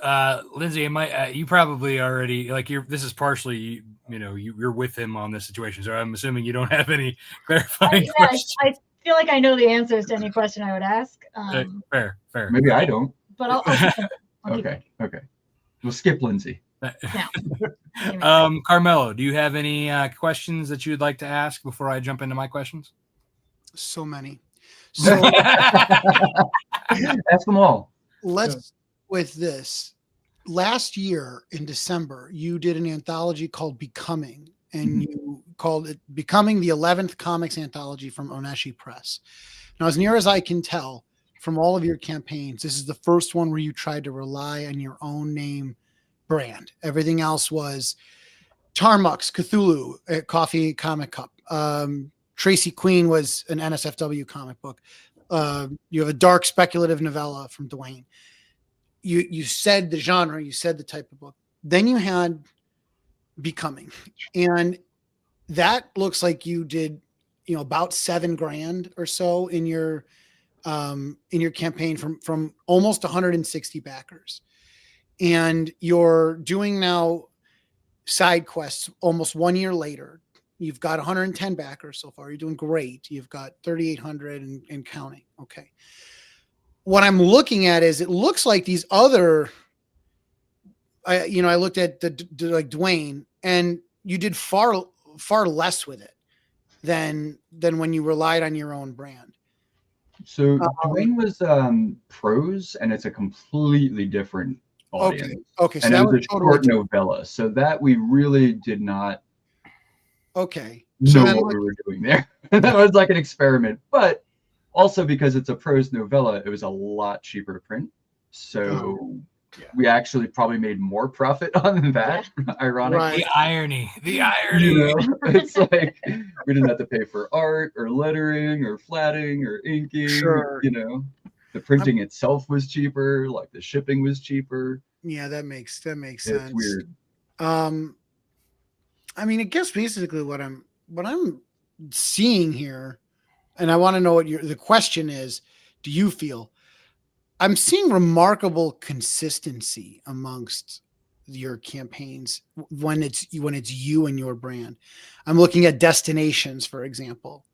Lynsey, you probably already this is partially, you're with him on this situation. So I'm assuming you don't have any clarifying questions. I feel like I know the answers to any question I would ask. Fair. Maybe I don't. But I'll Okay. We'll skip Lynsey. Carmelo, do you have any questions that you'd like to ask before I jump into my questions? So many. So ask them all. Let's with this. Last year in December, you did an anthology called Becoming, and you called it Becoming, the 11th comics anthology from Oneshi Press. Now, as near as I can tell from all of your campaigns, this is the first one where you tried to rely on your own name brand. Everything else was Tarmux, Cthulhu, Coffee Comic Cup. Tracy Queen was an NSFW comic book. You have a dark speculative novella from Dwayne. You said the genre, you said the type of book. Then you had Becoming, and that looks like you did, about $7,000 or so in your campaign from almost 160 backers. And you're doing now side quests almost 1 year later. You've got 110 backers so far. You're doing great. You've got 3,800 and counting. Okay. What I'm looking at is it looks like these other, I looked at like Dwayne, and you did far less with it than when you relied on your own brand. So Dwayne was prose, and it's a completely different audience. Okay. So and that it was a short totally novella. So that we really did not know what we were doing there. That was like an experiment. But also because it's a prose novella, it was a lot cheaper to print. So we actually probably made more profit on that, ironically. Right. The irony. It's like we didn't have to pay for art or lettering or flatting or inking. Sure. The printing itself was cheaper, like the shipping was cheaper. Yeah, that makes sense. It's weird. I mean, I guess basically what I'm seeing here, and I want to know what the question is, do you feel? I'm seeing remarkable consistency amongst your campaigns when it's you and your brand. I'm looking at Destinations, for example.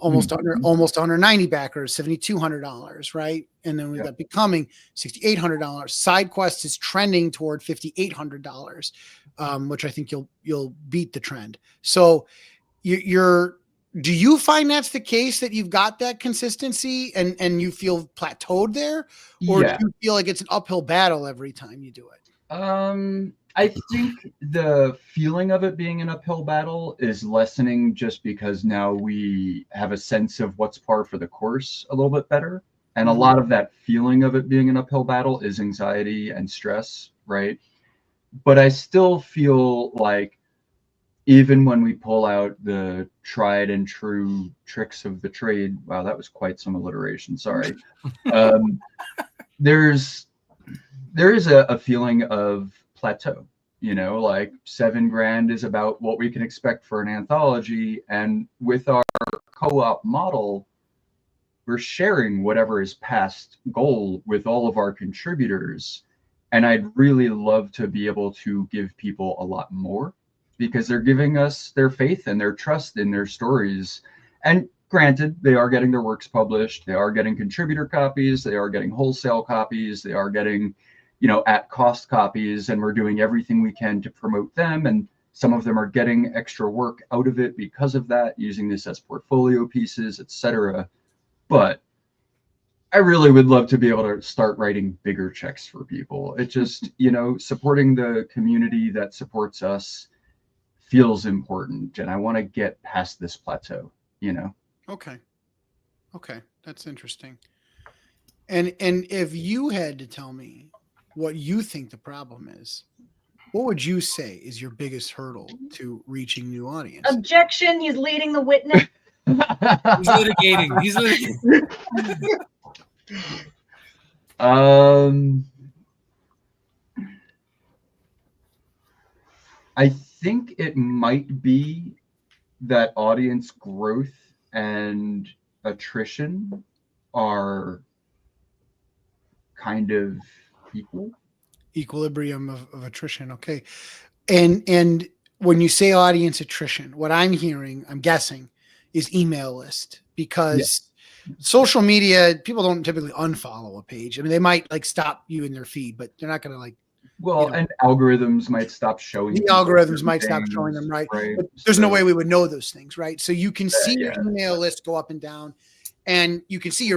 Almost under 190 backers, $7,200, right? And then we've got Becoming, $6,800. Side Quest is trending toward $5,800, which I think you'll beat the trend. So do you find that's the case, that you've got that consistency and you feel plateaued there, or do you feel like it's an uphill battle every time you do it? I think the feeling of it being an uphill battle is lessening just because now we have a sense of what's par for the course a little bit better. And a lot of that feeling of it being an uphill battle is anxiety and stress, right? But I still feel like even when we pull out the tried and true tricks of the trade, wow, that was quite some alliteration, sorry. There is a feeling of plateau, like $7,000 is about what we can expect for an anthology. And with our co-op model, we're sharing whatever is past goal with all of our contributors. And I'd really love to be able to give people a lot more, because they're giving us their faith and their trust in their stories. And granted, they are getting their works published. They are getting contributor copies. They are getting wholesale copies. They are getting at cost copies, and we're doing everything we can to promote them. And some of them are getting extra work out of it because of that, using this as portfolio pieces, etc. But I really would love to be able to start writing bigger checks for people. It just, supporting the community that supports us feels important, and I want to get past this plateau. Okay. That's interesting. And if you had to tell me what you think the problem is, what would you say is your biggest hurdle to reaching new audiences? Objection. He's leading the witness. He's litigating. He's litigating. I think it might be that audience growth and attrition are kind of equal. Equilibrium of attrition. Okay. And when you say audience attrition, what I'm hearing, I'm guessing, is email list, because social media, people don't typically unfollow a page. I mean, they might like stop you in their feed, but they're not going to like. Well, and algorithms might stop showing. The algorithms might stop showing them, right? But there's no way we would know those things, right? So you can see your email list go up and down, and you can see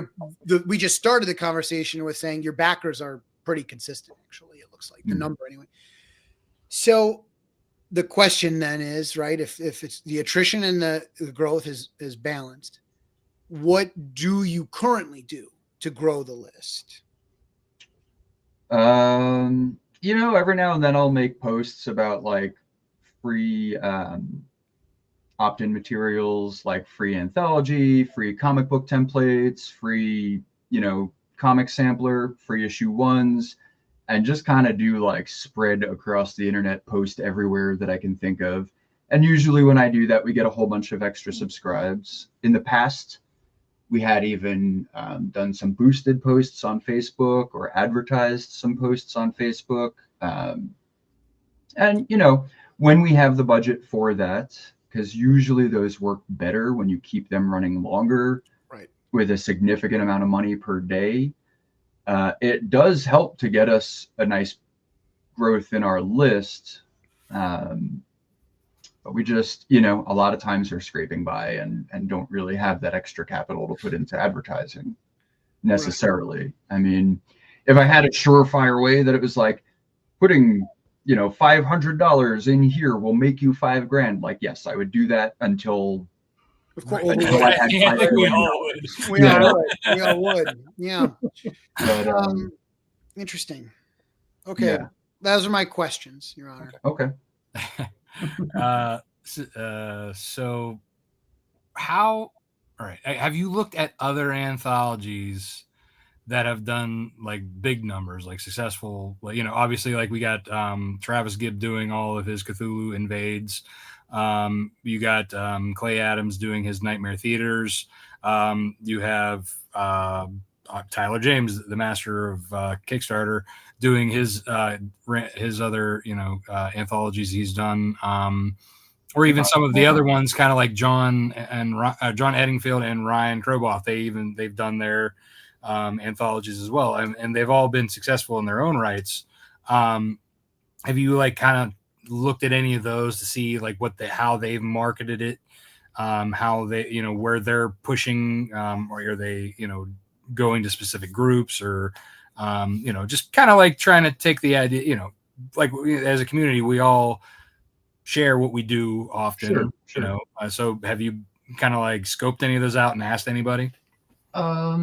we just started the conversation with saying your backers are pretty consistent. Actually, it looks like the number anyway. So the question then is, right, if it's the attrition and the growth is balanced, what do you currently do to grow the list? Every now and then I'll make posts about like free opt-in materials, like free anthology, free comic book templates, free, comic sampler, free issue ones, and just kind of do like spread across the internet, post everywhere that I can think of. And usually when I do that, we get a whole bunch of extra subscribes. In the past, we had even done some boosted posts on Facebook or advertised some posts on Facebook. And, when we have the budget for that, because usually those work better when you keep them running longer, right, with a significant amount of money per day, it does help to get us a nice growth in our list. But we just, a lot of times are scraping by and don't really have that extra capital to put into advertising necessarily. Right. I mean, if I had a surefire way that it was like putting, $500 in here will make you $5,000. Like, yes, I would do that until. Of course, I had we all would. We all would. Yeah. But, interesting. Okay. Yeah. Those are my questions, Your Honor. Okay. So all right, have you looked at other anthologies that have done like big numbers, like successful, like, obviously like we got Travis Gibb doing all of his Cthulhu Invades. You got Clay Adams doing his Nightmare Theaters. You have Tyler James, the master of Kickstarter, doing his other anthologies he's done, or even some of the other ones, kind of like John Eddingfield and Ryan Kroboff. They've done their anthologies as well, and they've all been successful in their own rights. Have you like kind of looked at any of those to see like how they've marketed it, how they where they're pushing, or are they going to specific groups, or just kind of like trying to take the idea, like as a community we all share what we do often. Sure. So have you kind of like scoped any of those out and asked anybody? I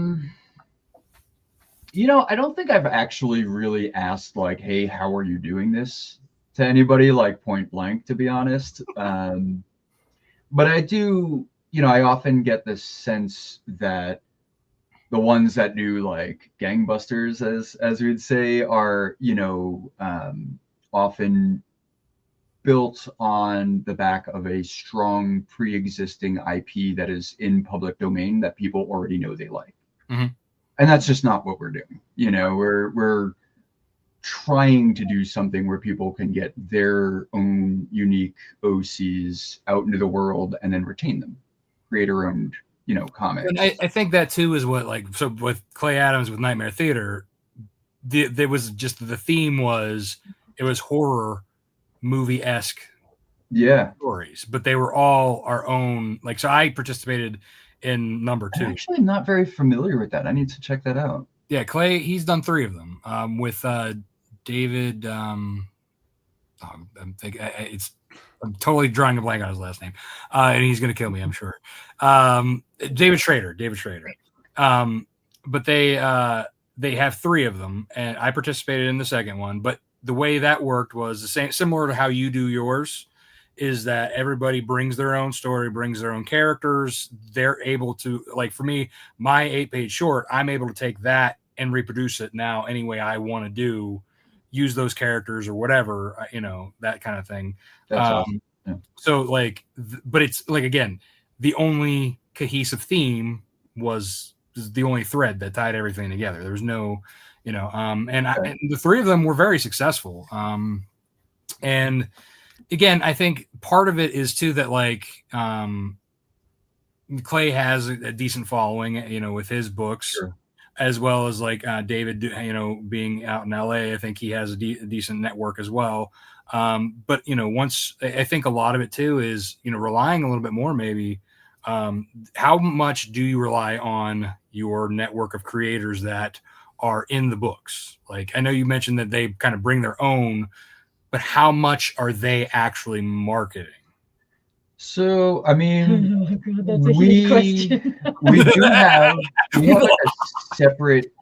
don't think I've actually really asked like, hey, how are you doing this, to anybody, like point blank, to be honest. But I do, I often get this sense that the ones that do like gangbusters, as we'd say, are, often built on the back of a strong pre-existing IP that is in public domain that people already know they like. Mm-hmm. And that's just not what we're doing. We're trying to do something where people can get their own unique OCs out into the world and then retain them, creator-owned, comics. And I think that too is what, like, so with Clay Adams with Nightmare Theater, there was just the theme was it was horror movie-esque stories, but they were all our own. Like, so I participated in number 2. I'm actually not very familiar with that. I need to check that out. Yeah, Clay, he's done 3 of them with David. I'm totally drawing a blank on his last name, and he's going to kill me, I'm sure. David Schrader. But they have 3 of them, and I participated in the second one. But the way that worked was the same, similar to how you do yours, is that everybody brings their own story, brings their own characters. They're able to, like for me, my 8-page short, I'm able to take that and reproduce it now any way I want to do, use those characters or whatever, that kind of thing. That's awesome. Yeah. So like, but it's like, again, the only cohesive theme was the only thread that tied everything together. There was no, and the 3 of them were very successful. And again, I think part of it is too that like Clay has a decent following, with his books, Sure. as well as like David, being out in LA. I think he has a decent network as well. But once I think a lot of it too is relying a little bit more maybe. How much do you rely on your network of creators that are in the books? Like I know you mentioned that they kind of bring their own, but how much are they actually marketing? So, I mean, That's a huge question. we have like a separate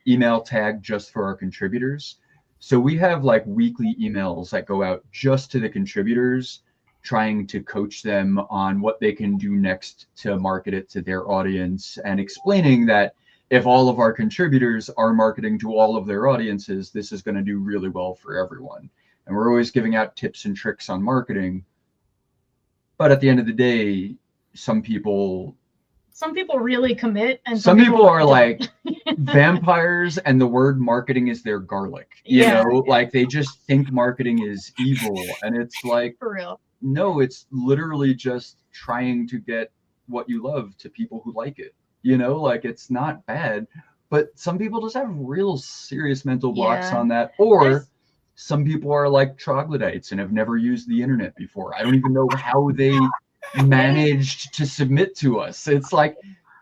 email tag just for our contributors. So we have like weekly emails that go out just to the contributors, trying to coach them on what they can do next to market it to their audience, and explaining that if all of our contributors are marketing to all of their audiences, this is going to do really well for everyone. And we're always giving out tips and tricks on marketing. But at the end of the day, some people really commit, and some people are like vampires, and the word marketing is their garlic. Like they just think marketing is evil, and it's like, for real. No, it's literally just trying to get what you love to people who like it. Like it's not bad, but some people just have real serious mental blocks on that, or some people are like troglodytes and have never used the internet before. I don't even know how they managed to submit to us. It's like,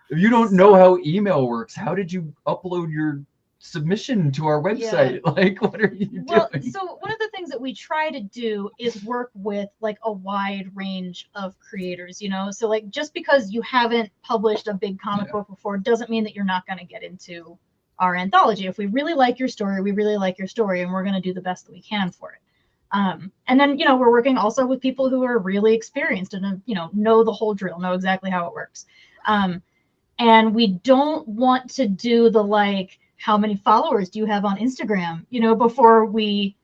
if you don't know how email works, how did you upload your submission to our website? Like, what are you doing? So one of the things that we try to do is work with like a wide range of creators, so like just because you haven't published a big comic book before doesn't mean that you're not going to get into our anthology. If we really like your story, we really like your story, and we're going to do the best that we can for it. And then we're working also with people who are really experienced and know the whole drill, know exactly how it works. And we don't want to do the like, how many followers do you have on Instagram, before we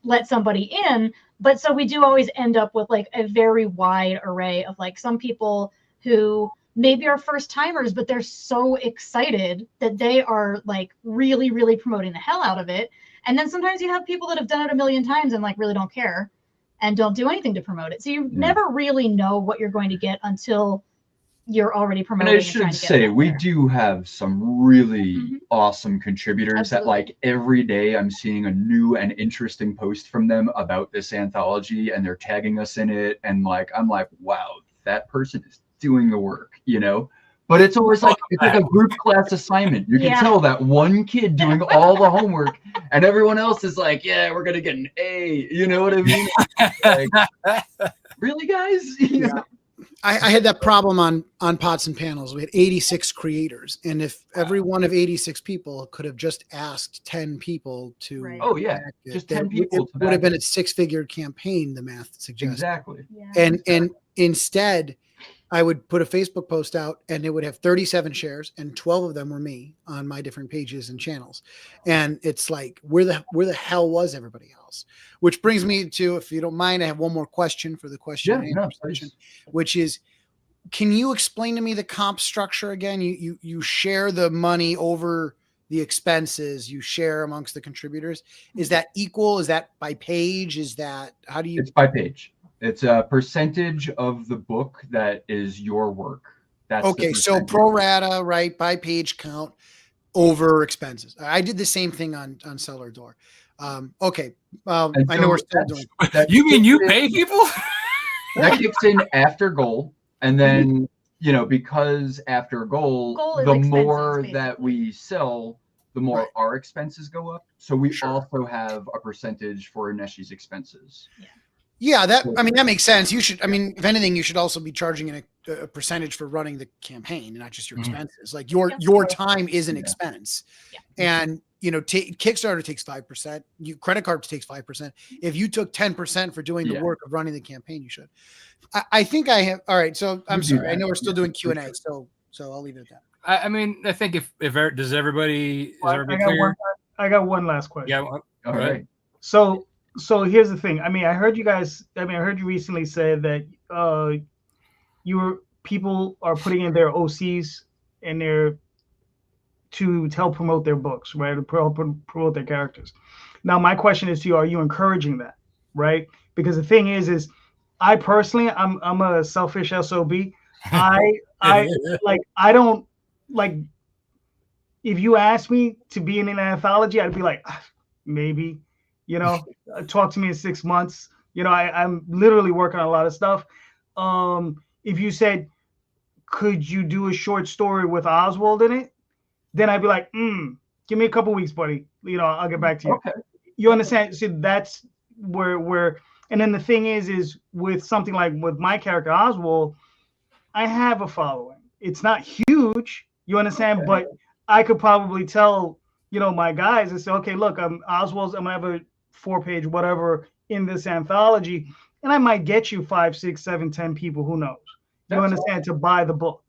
let somebody in. But so we do always end up with like a very wide array of like some people who maybe are first timers, but they're so excited that they are like really, really promoting the hell out of it. And then sometimes you have people that have done it a million times and like really don't care and don't do anything to promote it. So you never really know what you're going to get until you're already promoting. And I should say, we do have some really awesome contributors that like every day I'm seeing a new and interesting post from them about this anthology, and they're tagging us in it. And like, I'm like, wow, that person is doing the work, but it's always like, it's like a group class assignment. You can tell that one kid doing all the homework and everyone else is like, yeah, we're going to get an A. You know what I mean? Like, really, guys? I had that problem on Pots and Panels. We had 86 creators, and if every one of 86 people could have just asked 10 people to, just 10 people, it would have been a 6-figure campaign. The math suggests exactly. And instead, I would put a Facebook post out, and it would have 37 shares, and 12 of them were me on my different pages and channels. And it's like, where the hell was everybody else? Which brings me to, if you don't mind, I have one more question for the question and answer session, which is, can you explain to me the comp structure again? You share the money over the expenses, you share amongst the contributors. Is that equal? Is that by page? Is that, how do you? It's by page. It's a percentage of the book that is your work. That's okay. So pro rata, right? By page count over expenses. I did the same thing on Cellar Door. Okay. I know we're still doing that. You mean you pay people? That kicks in after goal. And then because after goal is the expenses, more that basically. we sell, the more Right. our expenses go up. So we Sure. also have a percentage for Ineshi's expenses. Yeah, that makes sense. You should, if anything, you should also be charging a percentage for running the campaign, not just your Mhm. expenses. Like your time is an expense, and Kickstarter takes 5%. Credit card takes 5%. If you took 10% for doing the work of running the campaign, you should. I think I have. All right, so I'm sorry. I know we're still doing Q&A, so I'll leave it at that. I think if does everybody clear? I got one last question. Yeah. All right. So here's the thing. I heard you guys. I heard you recently say that people are putting in their OCs in there to help promote their books, right? To help promote their characters. Now, my question is to you: are you encouraging that, right? Because the thing is I personally, I'm a selfish SOB. I don't like. If you ask me to be in an anthology, I'd be like, maybe, talk to me in 6 months. I'm literally working on a lot of stuff. If you said, could you do a short story with Oswald in it? Then I'd be like, give me a couple weeks, buddy. I'll get back to you. Okay. You understand? So that's where, and then the thing is with something like with my character Oswald, I have a following. It's not huge, you understand? But I could probably tell, my guys and say, okay, look, I'm gonna have a 4-page whatever in this anthology, and I might get you 5, 6, 7, 10 people, who knows? You understand, to buy the book.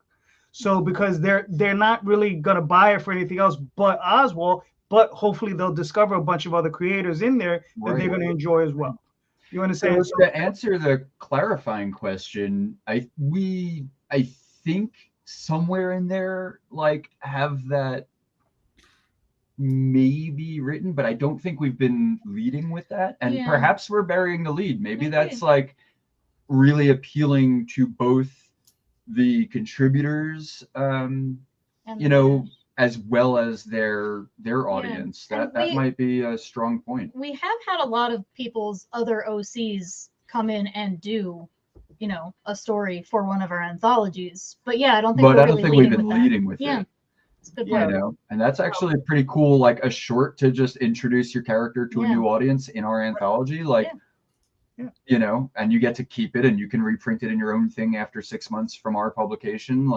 So because they're not really gonna buy it for anything else but Oswald, but hopefully they'll discover a bunch of other creators in there that they're gonna enjoy as well. You understand? So to answer the clarifying question, I think somewhere in there have that maybe written, but I don't think we've been leading with that. And perhaps we're burying the lead. Maybe that's really appealing to both the contributors, as well as their audience. That might be a strong point. We have had a lot of people's other OCs come in and do, a story for one of our anthologies. But I don't think we've been leading with it. It's a good point. And that's actually pretty cool, like a short to just introduce your character to a new audience in our anthology. And you get to keep it, and you can reprint it in your own thing after 6 months from our publication.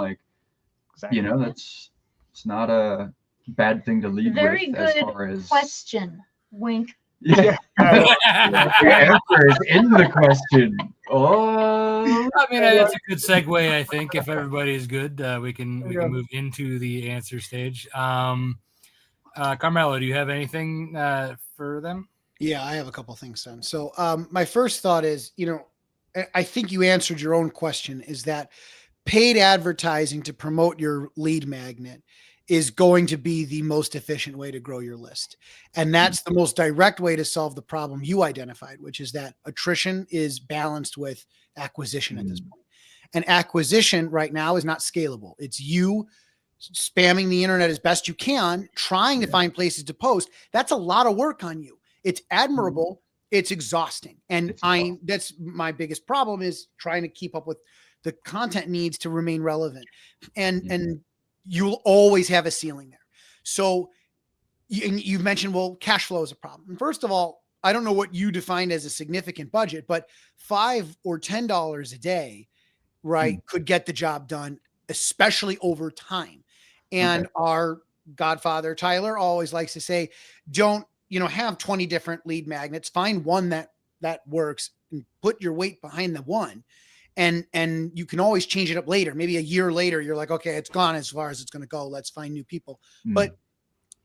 It's not a bad thing to lead Very with. Good as far as question. Wink. The answer is in the question. Oh, it's a good segue. I think if everybody is good, we can move into the answer stage. Carmelo, do you have anything for them? Yeah, I have a couple things done. So my first thought is, I think you answered your own question, is that paid advertising to promote your lead magnet is going to be the most efficient way to grow your list. And that's the most direct way to solve the problem you identified, which is that attrition is balanced with acquisition at this point. And acquisition right now is not scalable. It's you spamming the internet as best you can, trying to find places to post. That's a lot of work on you. It's admirable. It's exhausting. And that's my biggest problem, is trying to keep up with the content needs to remain relevant. And you'll always have a ceiling there. So you've mentioned, cash flow is a problem. First of all, I don't know what you define as a significant budget, but $5 or $10 a day, could get the job done, especially over time. And our godfather, Tyler, always likes to say, don't, have 20 different lead magnets. Find one that works and put your weight behind the one. And you can always change it up later. Maybe a year later, you're like, okay, it's gone as far as it's going to go. Let's find new people. But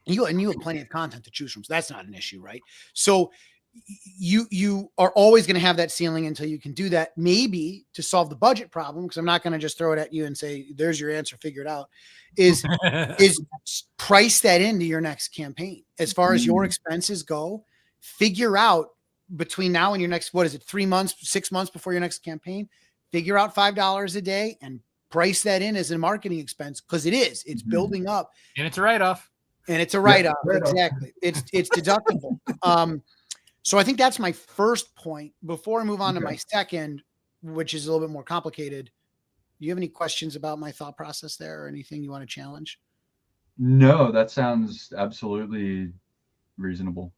you have plenty of content to choose from. So that's not an issue, right? So you are always going to have that ceiling until you can do that. Maybe to solve the budget problem, because I'm not going to just throw it at you and say, there's your answer, figure it out, is price that into your next campaign. As far as your expenses go, figure out between now and your next, 3 months, 6 months before your next campaign, figure out $5 a day and price that in as a marketing expense, because it's building up. And it's a write-off. Exactly. It's deductible. So I think that's my first point. Before I move on to my second, which is a little bit more complicated, Do you have any questions about my thought process there or anything you want to challenge? No, that sounds absolutely reasonable.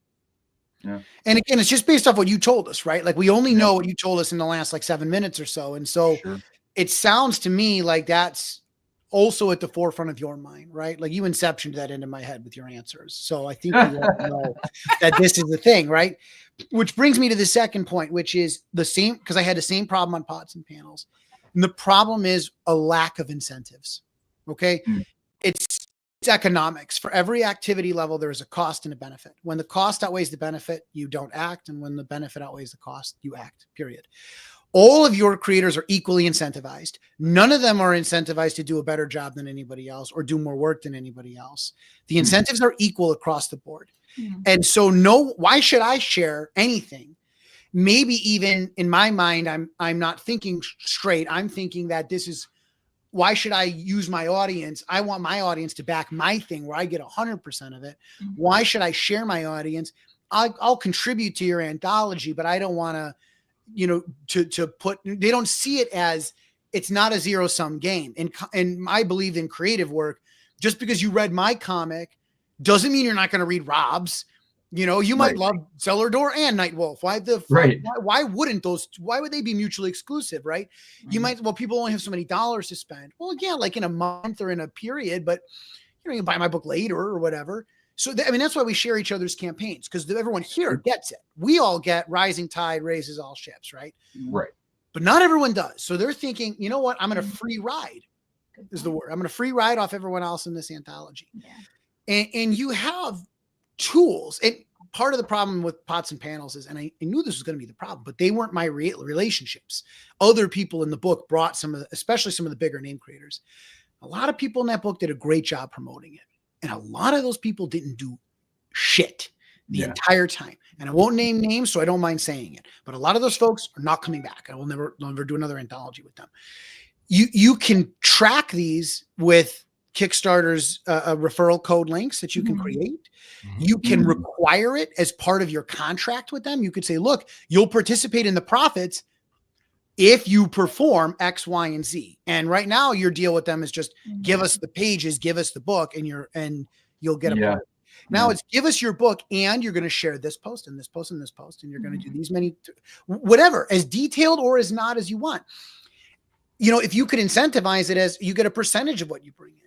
Yeah. And again, it's just based off what you told us, right? Like we only know what you told us in the last like 7 minutes or so. And so it sounds to me like that's also at the forefront of your mind, right? Like you inceptioned that into my head with your answers. So I think we all know that this is the thing, right? Which brings me to the second point, which is the same, because I had the same problem on pots and panels. And the problem is a lack of incentives. Okay. It's economics. For every activity level, there is a cost and a benefit. When the cost outweighs the benefit, you don't act. And when the benefit outweighs the cost, you act, period. All of your creators are equally incentivized. None of them are incentivized to do a better job than anybody else or do more work than anybody else. The incentives are equal across the board. And so why should I share anything? Maybe even in my mind, I'm not thinking straight. I'm thinking that this is, why should I use my audience? I want my audience to back my thing where I get 100% of it. Why should I share my audience? I'll contribute to your anthology, but I don't want to, to put, they don't see it as, it's not a zero-sum game. And I believe in creative work. Just because you read my comic doesn't mean you're not going to read Rob's. You might love Cellar Door and Nightwolf. Why wouldn't those? Why would they be mutually exclusive? Right? You might. Well, people only have so many dollars to spend. Well, yeah, like in a month or in a period, but you can buy my book later or whatever. So that's why we share each other's campaigns, because everyone here gets it. We all get rising tide raises all ships, right? Right. But not everyone does. So they're thinking, you know what? I'm going to free ride. Is the word. I'm going to free ride off everyone else in this anthology. Yeah. And you have tools. And part of the problem with pots and panels is, and I knew this was going to be the problem, but they weren't my relationships. Other people in the book brought especially some of the bigger name creators. A lot of people in that book did a great job promoting it. And a lot of those people didn't do shit the entire time. And I won't name names, so I don't mind saying it. But a lot of those folks are not coming back. I will never do another anthology with them. You can track these with Kickstarter's referral code links that you can create. You can require it as part of your contract with them. You could say, look, you'll participate in the profits if you perform X, Y, and Z. And right now your deal with them is just give us the pages, give us the book, and you'll get a book. Now it's give us your book, and you're going to share this post and this post and this post, and you're going to do these many, whatever, as detailed or as not as you want. If you could incentivize it as you get a percentage of what you bring in.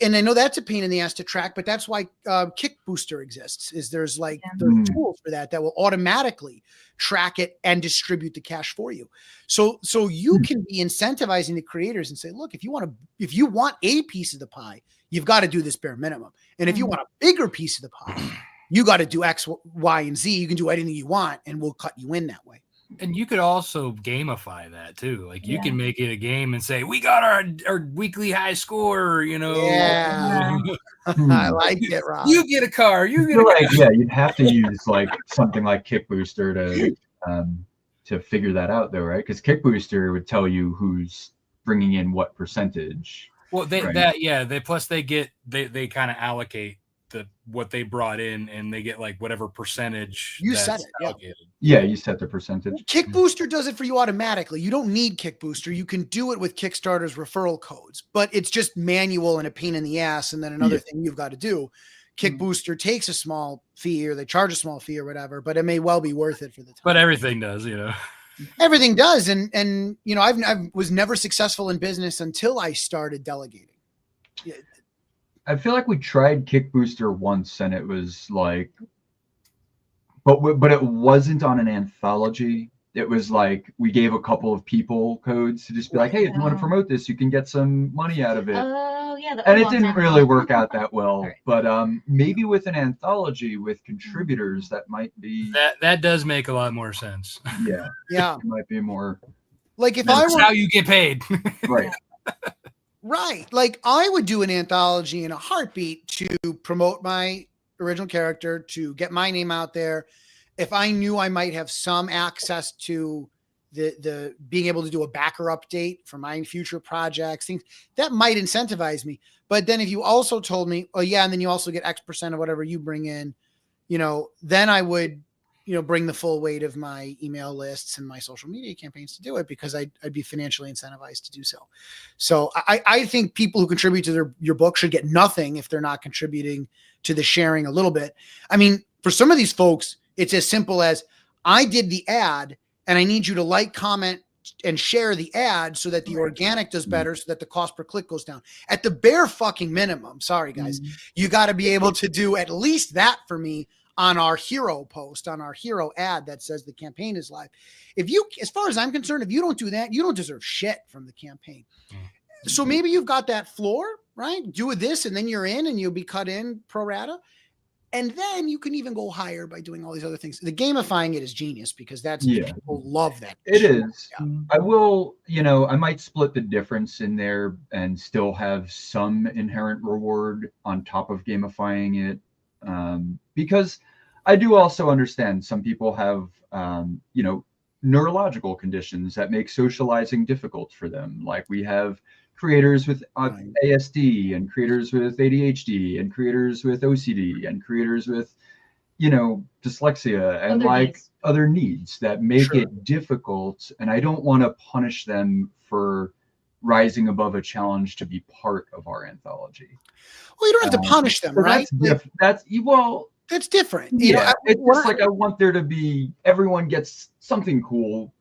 And I know that's a pain in the ass to track, but that's why Kick Booster exists. There's tools for that will automatically track it and distribute the cash for you. So you can be incentivizing the creators and say, look, if you want a piece of the pie, you've got to do this bare minimum. And if you want a bigger piece of the pie, you got to do X, Y, and Z. You can do anything you want, and we'll cut you in that way. And you could also gamify that too. Like you can make it a game and say, we got our weekly high score, Yeah. I like it, Rob. You get a car. You get a car. Yeah, you'd have to use something like Kick Booster to figure that out though, right? Because Kick Booster would tell you who's bringing in what percentage. Well, they kind of allocate what they brought in, and they get whatever percentage you set it. You set the percentage. Kick Booster does it for you automatically. You don't need Kick Booster. You can do it with Kickstarter's referral codes, but it's just manual and a pain in the ass. And then another thing you've got to do, Kick Booster takes a small fee, or they charge a small fee or whatever, but it may well be worth it for the time. But everything does, Everything does. And I was never successful in business until I started delegating. I feel like we tried Kick Booster once, and it was but it wasn't on an anthology. It was we gave a couple of people codes to just be hey, if you want to promote this, you can get some money out of it. Oh, yeah. And it didn't really work out that well. Right. But maybe with an anthology with contributors, that might be that does make a lot more sense. Yeah. It might be more if that's how you get paid. Right. Right. I would do an anthology in a heartbeat to promote my original character, to get my name out there. If I knew I might have some access to the being able to do a backer update for my future projects, things that might incentivize me. But then if you also told me, oh yeah, and then you also get X% of whatever you bring in, then I would, bring the full weight of my email lists and my social media campaigns to do it, because I'd be financially incentivized to do so. So I think people who contribute to your book should get nothing if they're not contributing to the sharing a little bit. I mean, for some of these folks, it's as simple as, I did the ad and I need you to like, comment, and share the ad so that the organic does better, so that the cost per click goes down. At the bare fucking minimum, sorry guys, you got to be able to do at least that for me on our hero post, on our hero ad that says the campaign is live. As far as I'm concerned, if you don't do that, you don't deserve shit from the campaign. So maybe you've got that floor, right? Do this and then you're in and you'll be cut in pro rata. And then you can even go higher by doing all these other things. The gamifying it is genius, because people love that. It is. Yeah. I will, I might split the difference in there and still have some inherent reward on top of gamifying it. Because I do also understand some people have, neurological conditions that make socializing difficult for them. Like we have creators with ASD, and creators with ADHD, and creators with OCD, and creators with, dyslexia, and other needs that make it difficult. And I don't want to punish them for rising above a challenge to be part of our anthology. Well, you don't have to punish them, right? That's different. It's just like, I want there to be, everyone gets something cool.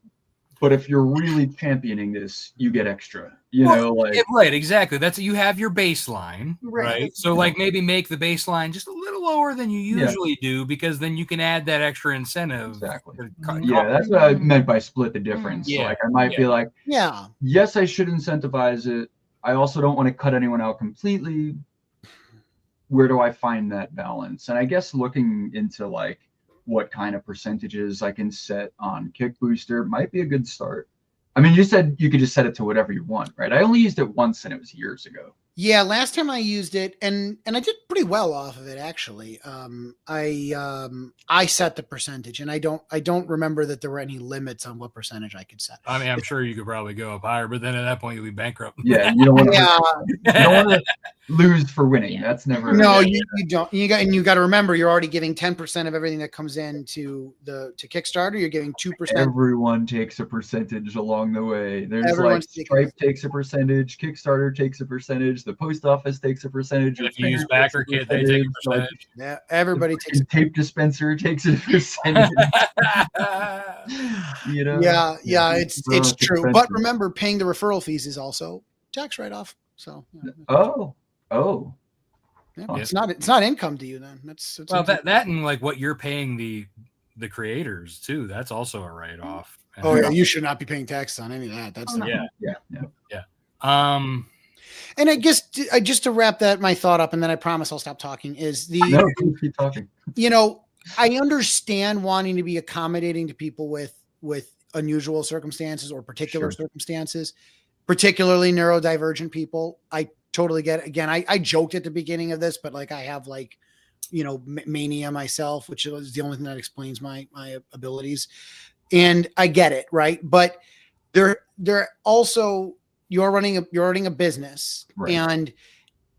But if you're really championing this, you get extra, right, exactly. That's, you have your baseline, right? So maybe make the baseline just a little lower than you usually do, because then you can add that extra incentive. Exactly. That's what I meant by split the difference. So I might be like, yes, I should incentivize it. I also don't want to cut anyone out completely. Where do I find that balance? And I guess looking into what kind of percentages I can set on Kick Booster might be a good start. I mean, you said you could just set it to whatever you want, right? I only used it once, and it was years ago. Yeah, last time I used it, and I did pretty well off of it, actually. I set the percentage, and I don't remember that there were any limits on what percentage I could set. I mean, I'm sure you could probably go up higher, but then at that point you'll be bankrupt. Yeah, you don't want to lose for winning. That's never. No, you don't. You got to remember, you're already giving 10% of everything that comes in to Kickstarter. You're giving 2%. Everyone takes a percentage along the way. There's Stripe takes a percentage, Kickstarter takes a percentage, the post office takes a percentage. If you use BackerKit, they take a percentage. Yeah, everybody takes. Tape dispenser takes a percentage. Yeah, it's true. But remember, paying the referral fees is also tax write-off. So. Oh. Yeah, it's not income to you then. That's that and what you're paying the creators too. That's also a write-off. You should not be paying taxes on any of that. That's And I guess just to wrap my thought up, and then I promise I'll stop talking, is keep talking. I understand wanting to be accommodating to people with unusual circumstances or particular circumstances, particularly neurodivergent people. I totally get it. Again, I joked at the beginning of this, but I have mania myself, which is the only thing that explains my abilities. And I get it. Right. But they're also, you're running a business, and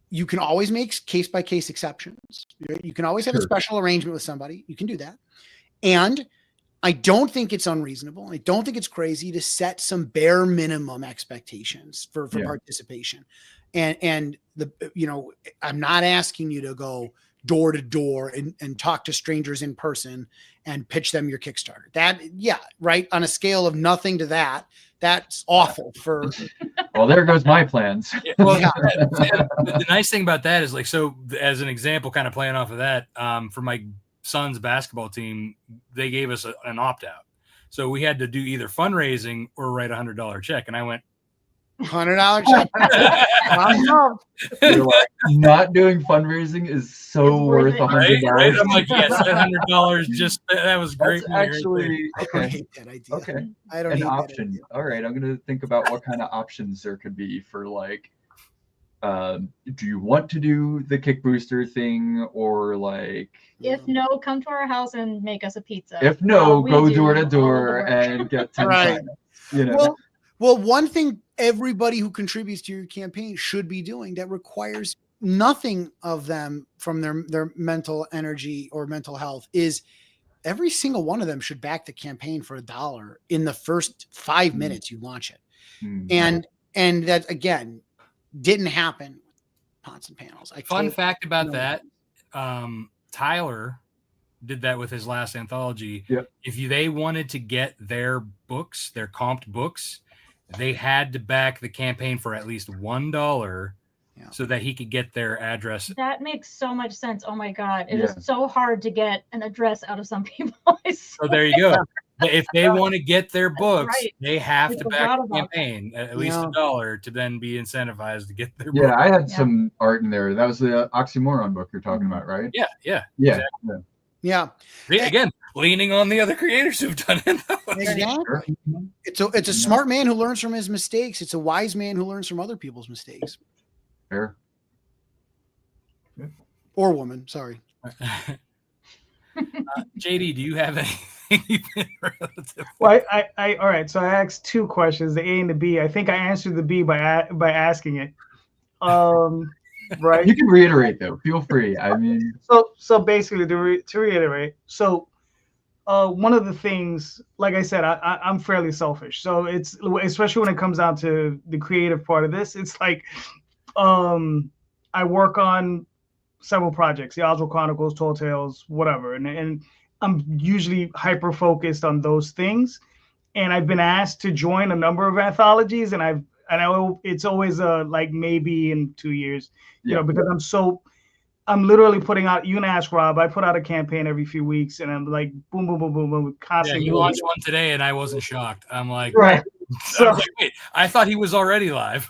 you can always make case by case exceptions. You can always have a special arrangement with somebody. You can do that. And I don't think it's unreasonable. I don't think it's crazy to set some bare minimum expectations for participation. And I'm not asking you to go door to door and talk to strangers in person and pitch them your Kickstarter. On a scale of nothing to that, that's awful for. Well, there goes my plans. The nice thing about that is so as an example, kind of playing off of that, for my son's basketball team, they gave us an opt-out. So we had to do either fundraising or write $100 check. And I went, $100 check. You're not doing fundraising is so worth $100. Right? I'm like, yes, $100. Just that was great. That's actually okay. I hate that idea. Okay, I don't an hate option. That All right, I'm gonna think about what kind of options there could be for do you want to do the Kick Booster thing, or if no, come to our house and make us a pizza. If no, go door to door and get 10 signups, Well, one thing everybody who contributes to your campaign should be doing that requires nothing of them from their mental energy or mental health is every single one of them should back the campaign for $1 in the first 5 minutes you launch it. And that, again, didn't happen with Pots and Panels. Fun fact about that, Tyler did that with his last anthology. Yep. If they wanted to get their books, their comped books, they had to back the campaign for at least $1 so that he could get their address. That makes so much sense. Oh my God. It is so hard to get an address out of some people. So there you go. If they want to get their books, they have to back the campaign at least $1 to then be incentivized to get their books. I had some art in there. That was the Oxymoron book you're talking about, right? Yeah. Exactly. Yeah. Again, leaning on the other creators who've done it. Exactly. It's a smart man who learns from his mistakes. It's a wise man who learns from other people's mistakes. Fair. Or woman, sorry. JD, do you have anything? Well, I all right. So I asked 2 questions, the A and the B. I think I answered the B by asking it. Right. You can reiterate though. Feel free. I mean, so basically to reiterate, so one of the things, like I said, I'm fairly selfish. So it's, especially when it comes down to the creative part of this, it's like I work on several projects, the Oswald Chronicles, Tall Tales, whatever, and I'm usually hyper focused on those things. And I've been asked to join a number of anthologies, and I know it's always like maybe in 2 years, you know, because I'm literally putting out, you can ask Rob, I put out a campaign every few weeks, and I'm like, boom, boom, boom, boom, boom, constantly. Yeah, you launched one today, and I wasn't shocked. I'm like, right. So, I was like, wait, I thought he was already live.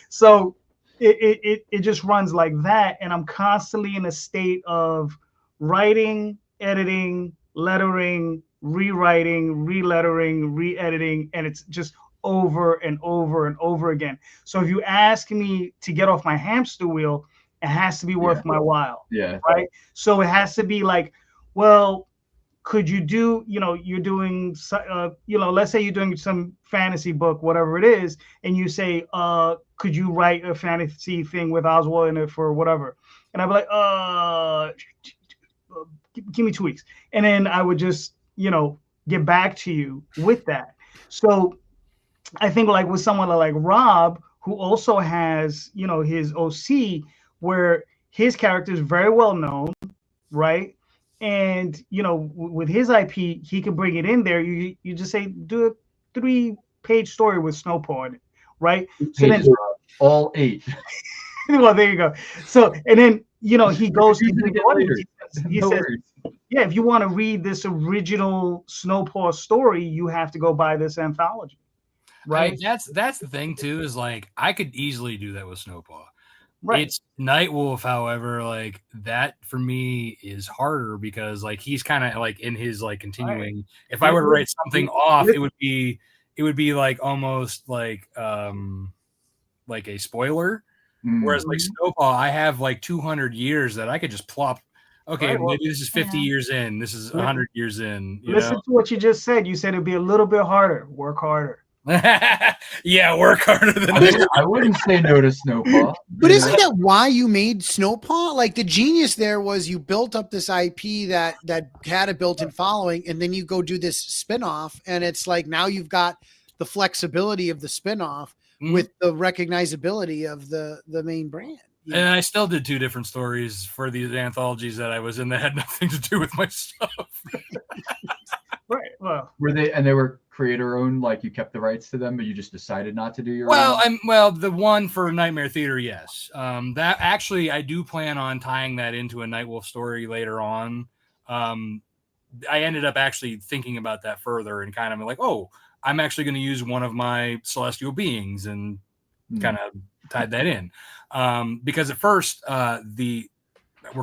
So it just runs like that, and I'm constantly in a state of writing, editing, lettering, rewriting, relettering, re-editing, and it's just over and over and over again. So if you ask me to get off my hamster wheel, it has to be worth my while. Yeah. Right. So it has to be like, well, could you do, you're doing, let's say you're doing some fantasy book, whatever it is, and you say, could you write a fantasy thing with Oswald in it for whatever? And I'd be like, give me 2 weeks. And then I would just, get back to you with that. So I think like with someone like Rob, who also has, his OC, where his character is very well known, right? And, with his IP, he can bring it in there. You just say, do a 3-page story with Snowpaw in it, right? So then, all 8. Well, there you go. So, and then, he goes to the audience. He says, yeah, if you want to read this original Snowpaw story, you have to go buy this anthology. Right. I mean, that's the thing too, is like I could easily do that with Snowpaw. Right. It's Nightwolf, however, like that for me is harder because like he's kind of like in his like continuing. Right. If I were to write something off, it would be like almost like a spoiler. Whereas like Snowpaw, I have like 200 years that I could just plop. Okay, right, well, maybe this is 50 years in. This is 100 years in. Listen to what you just said. You said it'd be a little bit harder. Work harder. Yeah, work harder than I wouldn't say no to Snowpaw. But isn't that why you made Snowpaw? Like the genius there was you built up this IP that had a built-in following, and then you go do this spinoff, and it's like now you've got the flexibility of the spinoff with the recognizability of the main brand. And I still did 2 different stories for these anthologies that I was in that had nothing to do with my stuff. Right. Well, they were creator owned, like you kept the rights to them, but you just decided not to do your own? The one for Nightmare Theater, yes. That actually I do plan on tying that into a Nightwolf story later on. I ended up actually thinking about that further and kind of like, oh, I'm actually going to use one of my celestial beings and kind of tied that in. Because at first we're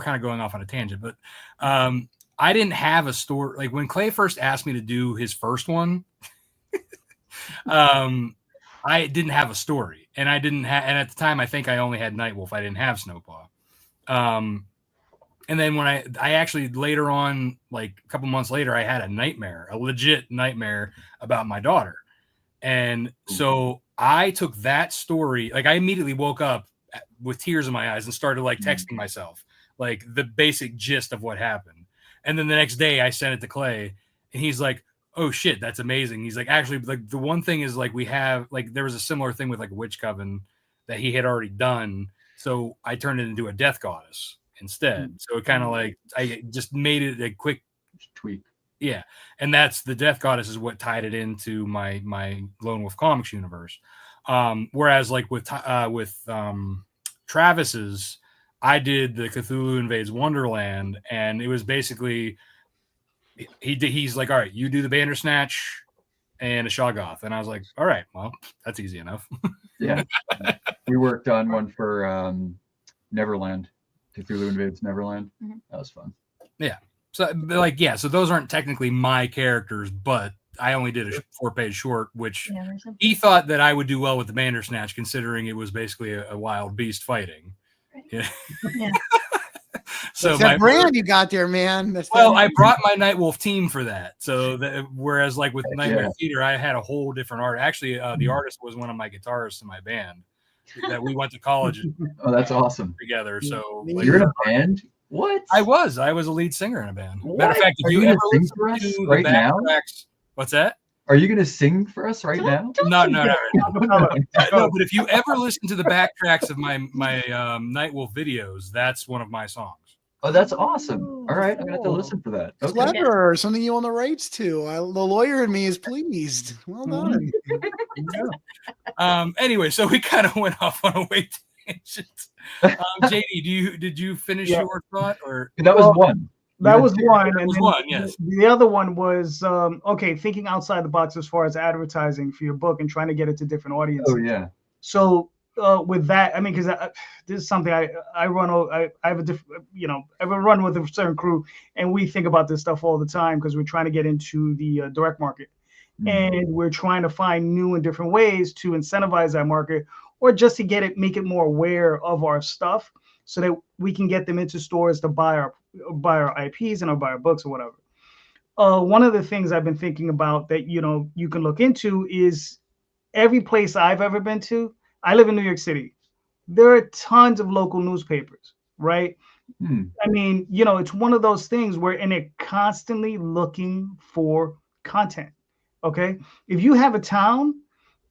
kind of going off on a tangent, but I didn't have a story. Like when Clay first asked me to do his first one, I didn't have a story, and and at the time I think I only had Nightwolf. I didn't have Snowpaw. And then when I actually later on, like a couple months later, I had a legit nightmare about my daughter. And so I took that story, like I immediately woke up with tears in my eyes and started like texting myself, like the basic gist of what happened. And then the next day I sent it to Clay, and he's like, oh shit, that's amazing. He's like, actually, like the one thing is like we have like there was a similar thing with like Witch Coven that he had already done. So I turned it into a death goddess instead. So it kind of like I just made it a quick tweak. Yeah. And that's the death goddess is what tied it into my Lone Wolf Comics universe. Whereas like with Travis's, I did the Cthulhu Invades Wonderland, and it was basically he's like, all right, you do the Bandersnatch and a Shoggoth. And I was like, all right, well, that's easy enough. Yeah. We worked on one for Neverland, Cthulhu Invades Neverland. Mm-hmm. That was fun. Yeah. So like, yeah, so those aren't technically my characters, but I only did a 4-page short, which he thought that I would do well with the Bandersnatch, considering it was basically a wild beast fighting. Right. Yeah. So that brand you got there, man. I brought my Nightwolf team for that. So whereas like with Nightmare Theater, I had a whole different art. Actually, the artist was one of my guitarists in my band that we went to college. Oh, that's awesome. Together. So like, you're in a band? What? I was a lead singer in a band. What? Matter of fact, if you ever listen to right the now? Tracks, what's that? Are you going to sing for us right now? No, but if you ever listen to the backtracks of my Nightwolf videos, that's one of my songs. Oh, that's awesome. All right, I'm going to have to listen for that. Okay. Clever. Something you own the rights to. The lawyer in me is pleased. Well done. Anyway, so we kind of went off on a way tangent. JD, did you finish your thought? Or that was one. That was one. And one, yes. The other one was thinking outside the box as far as advertising for your book and trying to get it to different audiences. Oh yeah. So with that, I mean, because this is something I run. I have a different, I run with a certain crew, and we think about this stuff all the time because we're trying to get into the direct market, and we're trying to find new and different ways to incentivize that market, or just to make it more aware of our stuff, so that we can get them into stores to buy our IPs and buy our books or whatever. One of the things I've been thinking about that you can look into is every place I've ever been to. I live in New York City. There are tons of local newspapers, right? I mean, it's one of those things where, and they're constantly looking for content. Okay. If you have a town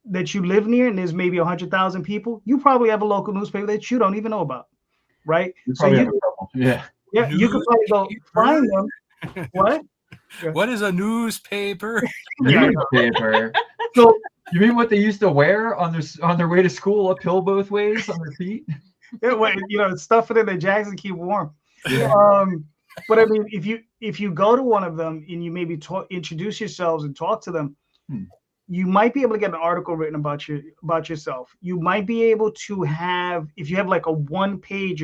that you live near and there's maybe 100,000 people, you probably have a local newspaper that you don't even know about. Right. You you could probably go find them. What? What is a newspaper? Newspaper. So you mean what they used to wear on their way to school, uphill both ways on their feet? Yeah, well, stuff it in their jackets to keep warm. Yeah. But I mean, if you go to one of them and you maybe introduce yourselves and talk to them, you might be able to get an article written about yourself. You might be able to have, if you have like a one-page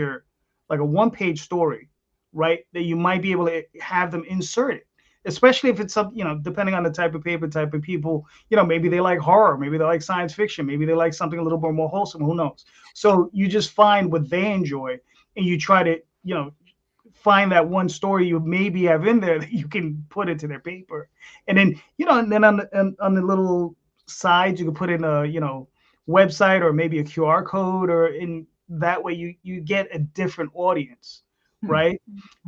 story, right? That you might be able to have them insert it. Especially if it's depending on the type of paper, type of people, maybe they like horror, maybe they like science fiction, maybe they like something a little bit more wholesome, who knows? So you just find what they enjoy and you try to, find that one story you maybe have in there that you can put into their paper. And then, and then on the little sides, you can put in a, website or maybe a QR code, or in that way you get a different audience. Right.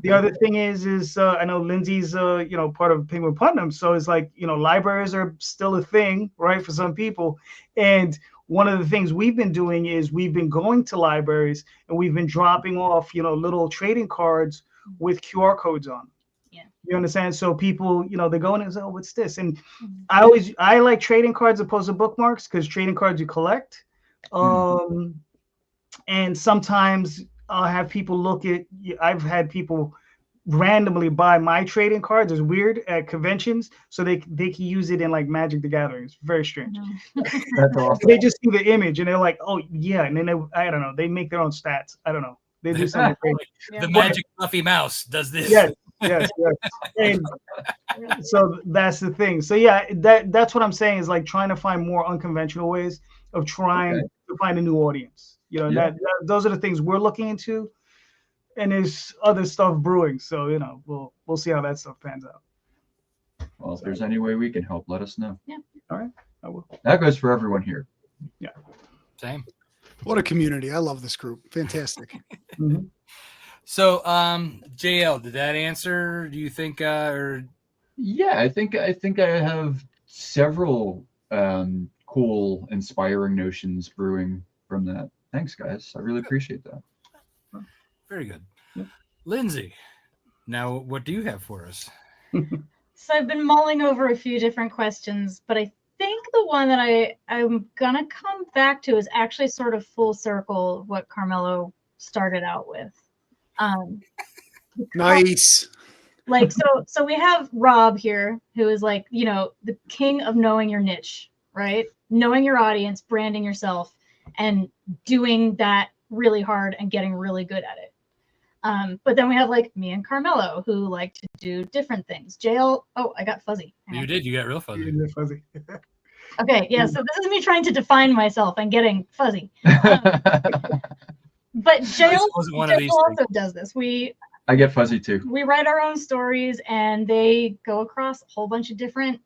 The other thing is I know Lynsey's part of Penguin Putnam, so it's like libraries are still a thing, right, for some people. And one of the things we've been doing is we've been going to libraries and we've been dropping off little trading cards with QR codes on. Yeah, you understand? So people they go in and say, oh, what's this? And I like trading cards opposed to bookmarks, because trading cards you collect, and sometimes I'll have people I've had people randomly buy my trading cards. It's weird at conventions, so they can use it in like Magic the Gathering. It's very strange. That's awesome. They just see the image and they're like, oh yeah, and then I don't know, they make their own stats. I don't know. They do something crazy. The magic fluffy mouse does this. Yes. And so that's the thing. So yeah, that's what I'm saying, is like trying to find more unconventional ways of trying to find a new audience. Those are the things we're looking into, and there's other stuff brewing. So we'll see how that stuff pans out. Well, if there's any way we can help, let us know. Yeah. All right, I will. That goes for everyone here. Yeah. Same. What a community! I love this group. Fantastic. So, JL, did that answer? Do you think, or Yeah, I think I have several cool, inspiring notions brewing from that. Thanks, guys. I really appreciate that. very good, Yeah. Lynsey? Now, what do you have for us? So I've been mulling over a few different questions, but I think the one that I'm gonna come back to is actually sort of full circle what Carmelo started out with. Nice. Like so we have Rob here, who is like, you know, the king of knowing your niche, right? Knowing your audience, branding yourself, and doing that really hard and getting really good at it. But then we have like me and Carmelo, who like to do different things. Jayel, oh, I got fuzzy. You did. You got real fuzzy. Yeah, fuzzy. Okay, yeah. So this is me trying to define myself and getting fuzzy. But Jayel also does this. I get fuzzy too. We write our own stories, and they go across a whole bunch of different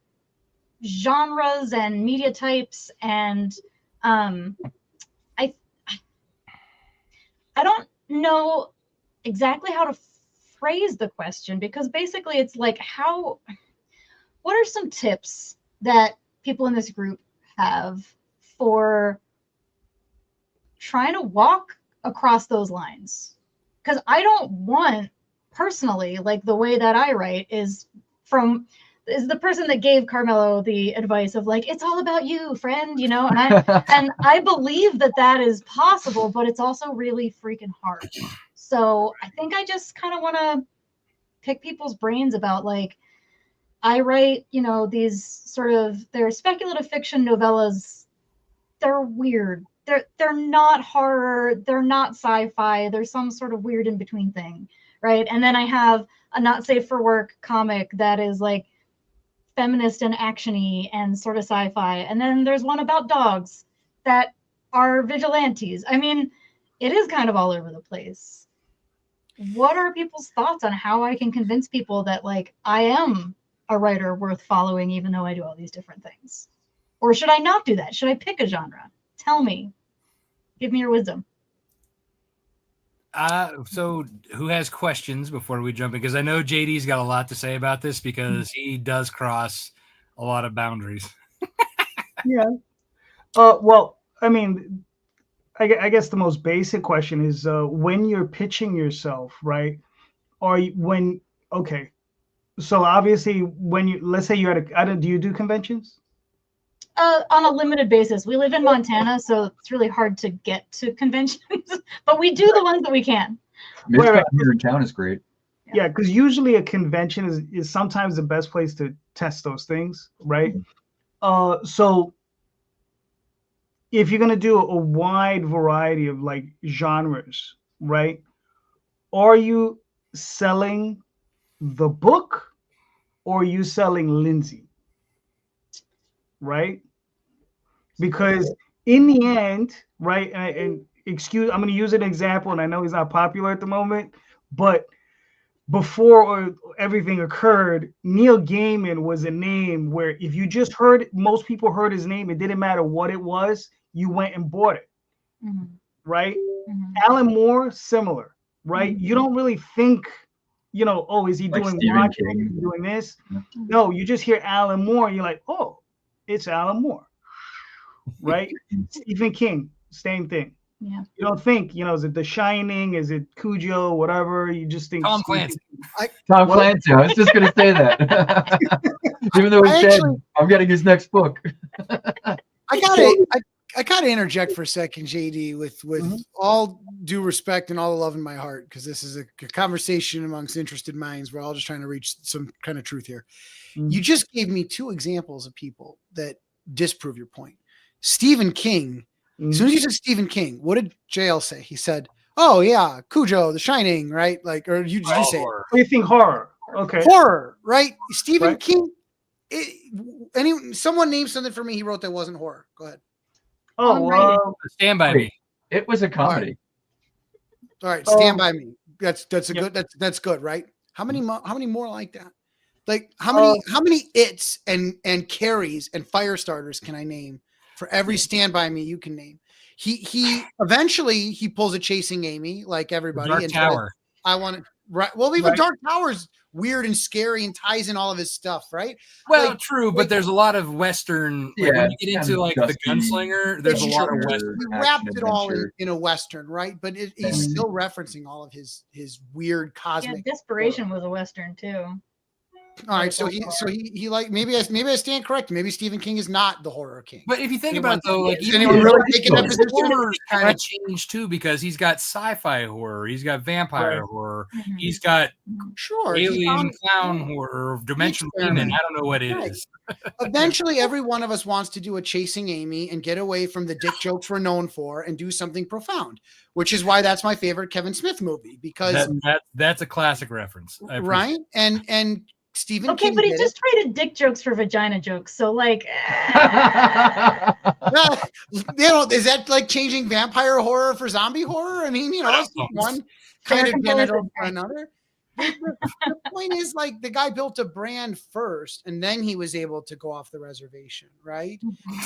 genres and media types. And I don't know exactly how to phrase the question, because basically it's like, what are some tips that people in this group have for trying to walk across those lines? Because I don't want, personally, like the way that I write is the person that gave Carmelo the advice of like, it's all about you, friend, you know, and I believe that is possible, but it's also really freaking hard. So I think I just kind of want to pick people's brains about, like, I write, you know, these sort of, they're speculative fiction novellas. They're weird. They're not horror. They're not sci-fi. They're some sort of weird in between thing, right? And then I have a not safe for work comic that is like feminist and actiony and sort of sci-fi. And then there's one about dogs that are vigilantes. I mean, it is kind of all over the place. What are people's thoughts on how I can convince people that, like, I am a writer worth following, even though I do all these different things? Or should I not do that? Should I pick a genre? Tell me. Give me your wisdom. So who has questions before we jump in? Because I know JD's got a lot to say about this, because he does cross a lot of boundaries. Yeah. Well, I mean, I guess the most basic question is, when you're pitching yourself, right? Okay. So obviously, let's say you're do you do conventions? On a limited basis. We live in Montana, so it's really hard to get to conventions, but we do the ones that we can. Right. Here in town is great. Yeah, because usually a convention is sometimes the best place to test those things, right? So if you're gonna do a wide variety of like genres, right? Are you selling the book, or are you selling Lynsey? Right? Because in the end, right, and I'm going to use an example, and I know he's not popular at the moment, but before everything occurred, Neil Gaiman was a name where if you just most people heard his name, it didn't matter what it was, you went and bought it, right? Alan Moore, similar, right? You don't really think, you know, oh, is he like doing doing this? No, you just hear Alan Moore, and you're like, oh, it's Alan Moore, right? Stephen King, same thing. Yeah. You don't think, you know, is it The Shining? Is it Cujo? Whatever. You just think Tom Clancy. Tom Clancy. I was just going to say that. Even though he's dead, I'm getting his next book. I gotta interject for a second, JD, with all due respect and all the love in my heart, because this is a conversation amongst interested minds. We're all just trying to reach some kind of truth here. You just gave me two examples of people that disprove your point. Stephen King. As soon as you said Stephen King, what did JL say? He said, "Oh yeah, Cujo, The Shining, right?" Like, or you just say, "What do you think horror?" Okay, horror, right? Stephen King. Someone named something for me. He wrote that wasn't horror. Go ahead. Oh, Stand By Me. It was a comedy. All right, Stand By Me. That's a good. That's good, right? How many more like that? Like how many its and carries and fire starters can I name for every Stand By Me you can name? He eventually he pulls a Chasing Amy like everybody. Dark Tower. I want to. Right. Well, even Right. Dark Tower's weird and scary and ties in all of his stuff, right? Well, Like, true, but there's a lot of Western. Like Yeah, when you get kind into of like the dusty, gunslinger, there's a lot of sure. Western. He action wrapped it all adventure. in a Western, right? But he's still referencing all of his weird Yeah, cosmic. Desperation was a Western too. All right, so he like maybe I stand correct. Maybe Stephen King is not the horror king. But if you think about it, though, like Is even anyone his really taking that position? horror's kind of changed too, because he's got sci-fi horror, he's got vampire Right. horror, Mhm. he's got Sure, he alien found- clown horror, dimensional demon. I don't know what it Right. is. Eventually, every one of us wants to do a Chasing Amy and get away from the dick jokes we're known for and do something profound, which is why that's my favorite Kevin Smith movie, because That's a classic reference. I appreciate right and Stephen Okay, King but he did just traded dick jokes for vagina jokes. So like, is that like changing vampire horror for zombie horror? I mean, it's one kind of genital for another. The point is, like, the guy built a brand first, and then he was able to go off the reservation, right?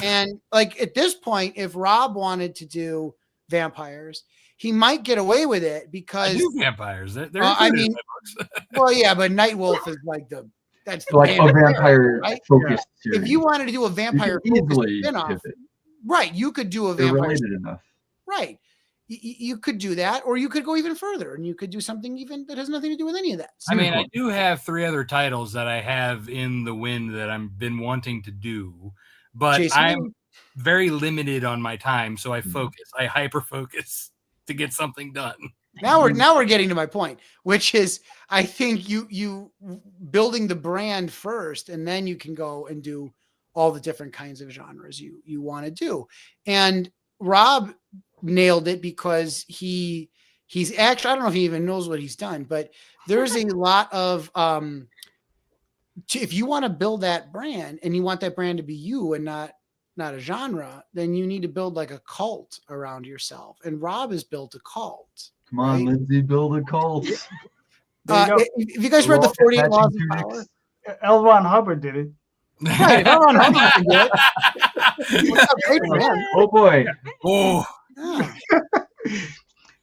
And like at this point, if Rob wanted to do vampires, he might get away with it I because do vampires. They're I included in mean, my books. well, yeah, but Nightwolf is like that's the Like a band, vampire right? focused series. If you wanted to do a vampire you can easily spin-off, pivot. right? You could do a They're vampire, related enough. right? You could do that, or you could go even further, and you could do something even that has nothing to do with any of that. I mean, I do have 3 other titles that I have in the wind that I've been wanting to do, but Jason, I'm very limited on my time, so I focus. I hyper focus to get something done. Now we're getting to my point, which is I think you building the brand first, and then you can go and do all the different kinds of genres you want to do. And Rob nailed it because he's actually, I don't know if he even knows what he's done, but there's a lot of if you want to build that brand and you want that brand to be you and not a genre, then you need to build like a cult around yourself. And Rob has built a cult. Come on, right? Lynsey, build a cult. If you guys read the 48 Laws of Power, L. Ron Hubbard did it. right, L. Ron Hubbard can do it. What's up, great for him. Oh boy. Oh,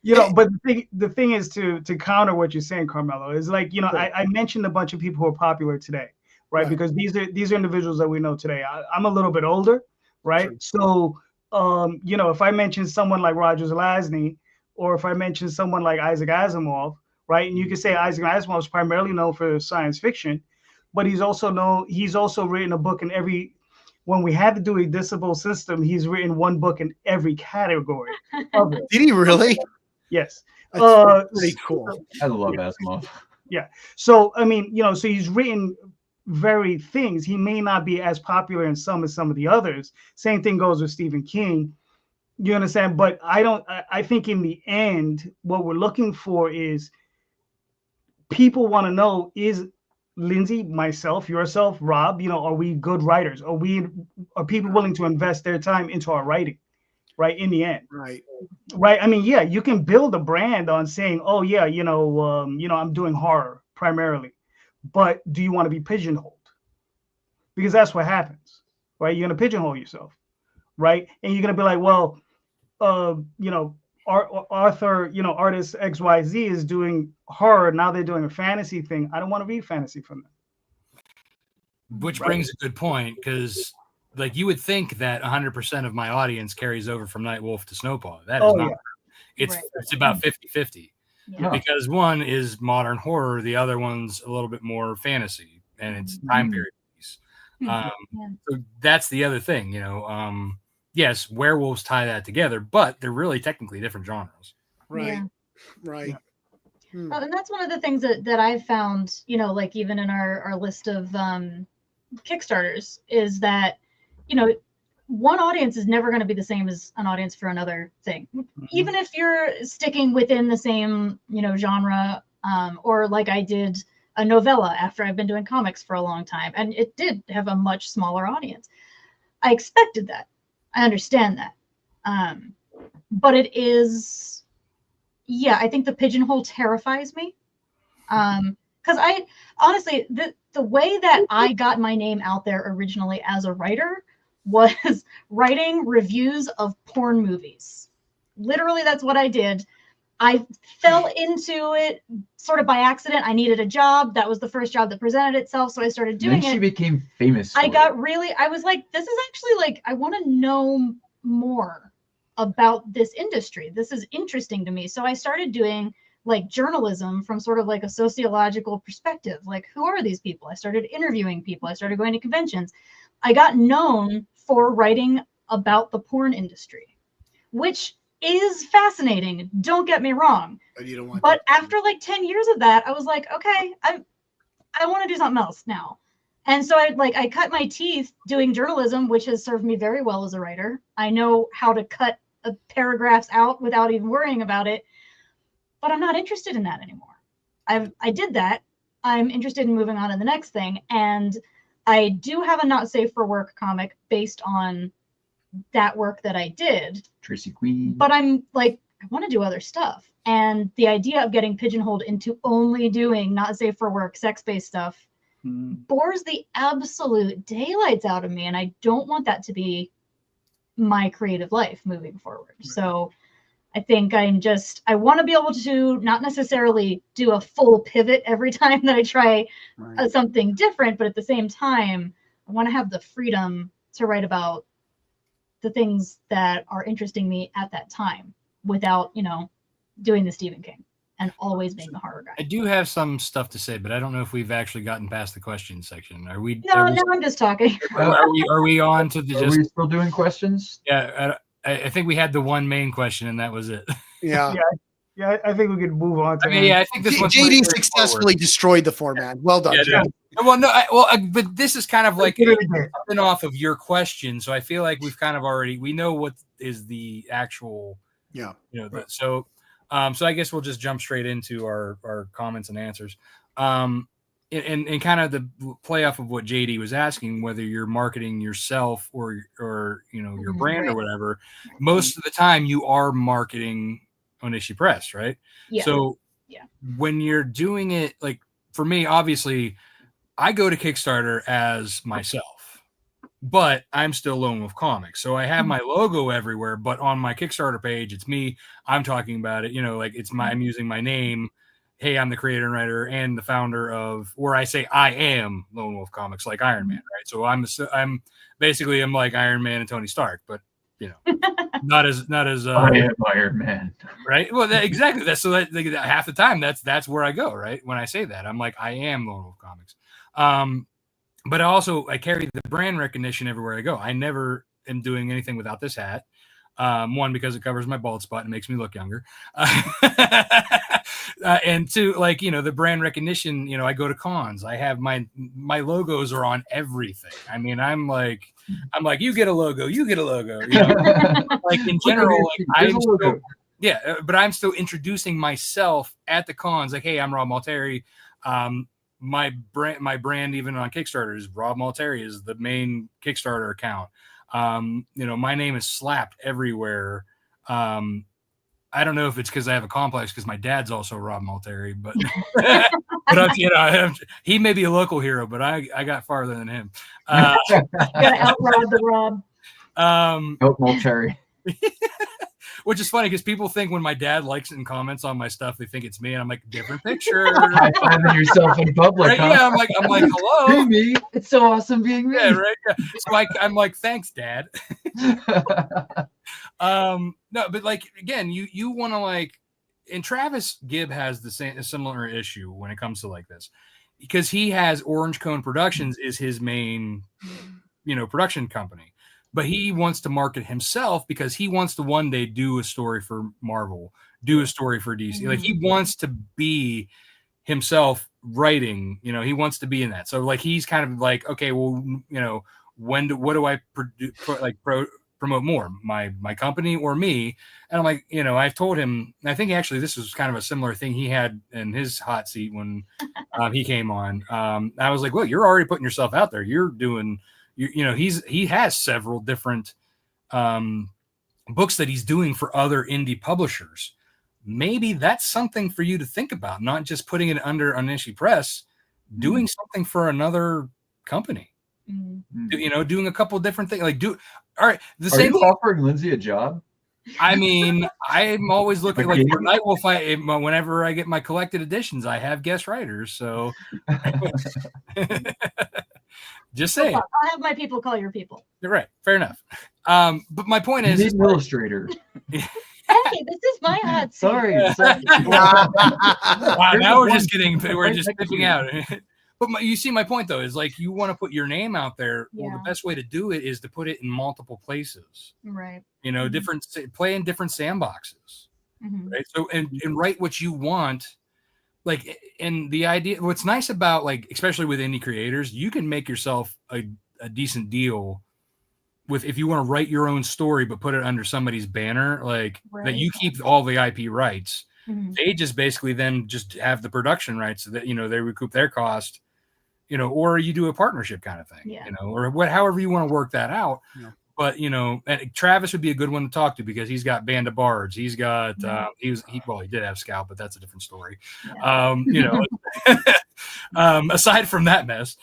Yeah. But the thing is to counter what you're saying, Carmelo, is like, I mentioned a bunch of people who are popular today, right? Because these are individuals that we know today. I'm a little bit older, right? Sure. So, if I mention someone like Roger Zelazny, or if I mention someone like Isaac Asimov, right? And you can say Isaac Asimov is primarily known for science fiction, but he's also written a book in every, when we had to do a disciple system, he's written one book in every category of it. Did he really? Yes. That's pretty cool. I love Asimov. Yeah. So, I mean, so he's written varied things. He may not be as popular in some as some of the others. Same thing goes with Stephen King. You understand? But I think in the end, what we're looking for is people want to know, is Lynsey, myself, yourself, Rob, are we good writers? Are people willing to invest their time into our writing? Right. In the end. Right. Right. I mean, yeah, you can build a brand on saying, oh yeah, I'm doing horror primarily, but do you want to be pigeonholed? Because that's what happens, right? You're going to pigeonhole yourself, right? And you're going to be like, well, Arthur, artist XYZ is doing horror. Now they're doing a fantasy thing. I don't want to read fantasy from them. which brings a good point, because like you would think that 100% of my audience carries over from Nightwolf to Snowpaw. That is not. It's about 50-50. Yeah. Because one is modern horror, the other one's a little bit more fantasy, and it's time period piece. So that's the other thing, yes, werewolves tie that together, but they're really technically different genres. Right. Yeah. Right. And that's one of the things that I've found, like even in our list of Kickstarters, is that, one audience is never going to be the same as an audience for another thing. Even if you're sticking within the same, genre, or like I did a novella after I've been doing comics for a long time, and it did have a much smaller audience. I expected that. I understand that. But it is, I think the pigeonhole terrifies me. Because I honestly, the way that I got my name out there originally as a writer was writing reviews of porn movies. Literally, that's what I did. I fell into it sort of by accident. I needed a job. That was the first job that presented itself. So I started doing And then she became famous. I was like, this is actually like, I want to know more about this industry. This is interesting to me. So I started doing like journalism from sort of like a sociological perspective. Like, who are these people? I started interviewing people. I started going to conventions. I got known for writing about the porn industry, which is fascinating. Don't get me wrong. But you don't want. But after like 10 years of that, I was like, okay, I want to do something else now. And so I cut my teeth doing journalism, which has served me very well as a writer. I know how to cut paragraphs out without even worrying about it. But I'm not interested in that anymore. I did that. I'm interested in moving on to the next thing. And I do have a Not Safe for Work comic based on that work that I did. Tracy Queen. But I'm like, I want to do other stuff. And the idea of getting pigeonholed into only doing Not Safe for Work, sex-based stuff bores the absolute daylights out of me. And I don't want that to be my creative life moving forward. Right. So I think I want to be able to not necessarily do a full pivot every time that I try something different, but at the same time, I want to have the freedom to write about the things that are interesting me at that time without, doing the Stephen King and always being the horror guy. I do have some stuff to say, but I don't know if we've actually gotten past the question section. Are we? No, I'm just talking. Are we on to the? Are we still doing questions? Yeah. I think we had the one main question, and that was it. Yeah. Yeah, I think we could move on to. I think this one's JD successfully destroyed the format. Well done. Yeah, but this is kind of like something off of your question, so I feel like we've kind of we know what is the actual. Yeah. So I guess we'll just jump straight into our comments and answers. And kind of the play off of what JD was asking, whether you're marketing yourself or your brand or whatever, most of the time you are marketing Onishi Press, right? Yeah. So when you're doing it, like for me, obviously, I go to Kickstarter as myself, but I'm still Lone Wolf Comics. So I have my logo everywhere, but on my Kickstarter page, it's me. I'm talking about it. I'm using my name. Hey, I'm the creator and writer and the founder of, where I say I am Lone Wolf Comics, like Iron Man, right? So I'm basically like Iron Man and Tony Stark, but not as I am Iron Man, right? Well, exactly. That's so that half the time that's where I go, right? When I say that, I'm like I am Lone Wolf Comics, but I carry the brand recognition everywhere I go. I never am doing anything without this hat. One, because it covers my bald spot and makes me look younger. And two, the brand recognition, I go to cons. I have my logos are on everything. I mean, I'm like, you get a logo. Like in general, but I'm still introducing myself at the cons. Like, hey, I'm Rob Multari. My brand, even on Kickstarter, is Rob Multari is the main Kickstarter account. My name is slapped everywhere. I don't know if it's because I have a complex because my dad's also Rob Multari, but he may be a local hero, but I got farther than him. Gotta outride the Rob. Out Multari. Which is funny because people think when my dad likes it and comments on my stuff, they think it's me, and I'm like, different picture. High-fiving yourself in public. Right? Huh? Yeah, I'm like, hello. Hey, me. It's so awesome being me. Yeah, right. Yeah. So I'm like, thanks, Dad. No, but again, you want to and Travis Gibb has a similar issue when it comes to this, because he has Orange Cone Productions is his main, production company. But he wants to market himself because he wants to one day do a story for Marvel, do a story for DC. Like he wants to be himself writing, he wants to be in that. So he's kind of like, okay, well, what do I promote more, my company or me? And I'm like, I've told him, I think actually this was kind of a similar thing he had in his hot seat when he came on. I was like, well, you're already putting yourself out there. You're doing. He has several different books that he's doing for other indie publishers. Maybe that's something for you to think about, not just putting it under Onishi Press, doing something for another company. Doing a couple of different things. All right. Are you offering Lynsey a job? I mean, I'm always looking like for Nightwolf. Whenever I get my collected editions, I have guest writers. So just say I'll have my people call your people. You're right. Fair enough. But my point You is, need an illustrator. Hey, this is my hot seat. Sorry. wow, now we're just tipping out. But you see, my point though is like you want to put your name out there. Yeah. Well, the best way to do it is to put it in multiple places. Right. You know, play in different sandboxes. Right. So and write what you want. Like, and the idea, what's nice about like, especially with indie creators, you can make yourself a decent deal with if you want to write your own story, but put it under somebody's banner, like that you keep all the IP rights. They just basically then just have the production rights so that, you know, they recoup their cost, you know, or you do a partnership kind of thing, you know, or however you want to work that out. Yeah. But, you know, Travis would be a good one to talk to because he's got Band of Bards. He's got, he did have Scout, but that's a different story. Yeah. You know, aside from that mess,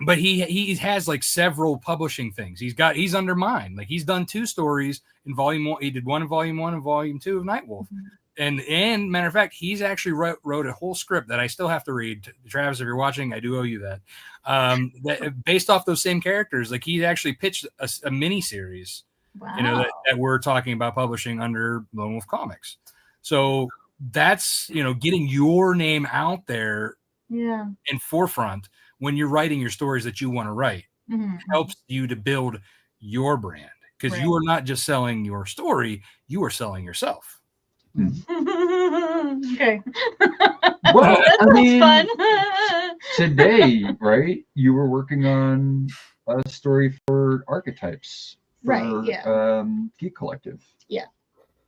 but he has like several publishing things. He's under mine. Like he's done 2 stories in volume 1. He did one in volume 1 and volume 2 of Nightwolf. And matter of fact, he's actually wrote a whole script that I still have to read. Travis, if you're watching, I do owe you that. That based off those same characters, like he actually pitched a mini series, you know, that we're talking about publishing under Lone Wolf Comics. So that's, you know, getting your name out there in forefront when you're writing your stories that you want to write. Helps you to build your brand because you are not just selling your story, you are selling yourself. Okay. Well, I mean, fun. Today, right? You were working on a story for Archetypes, for, Geek Collective. Yeah.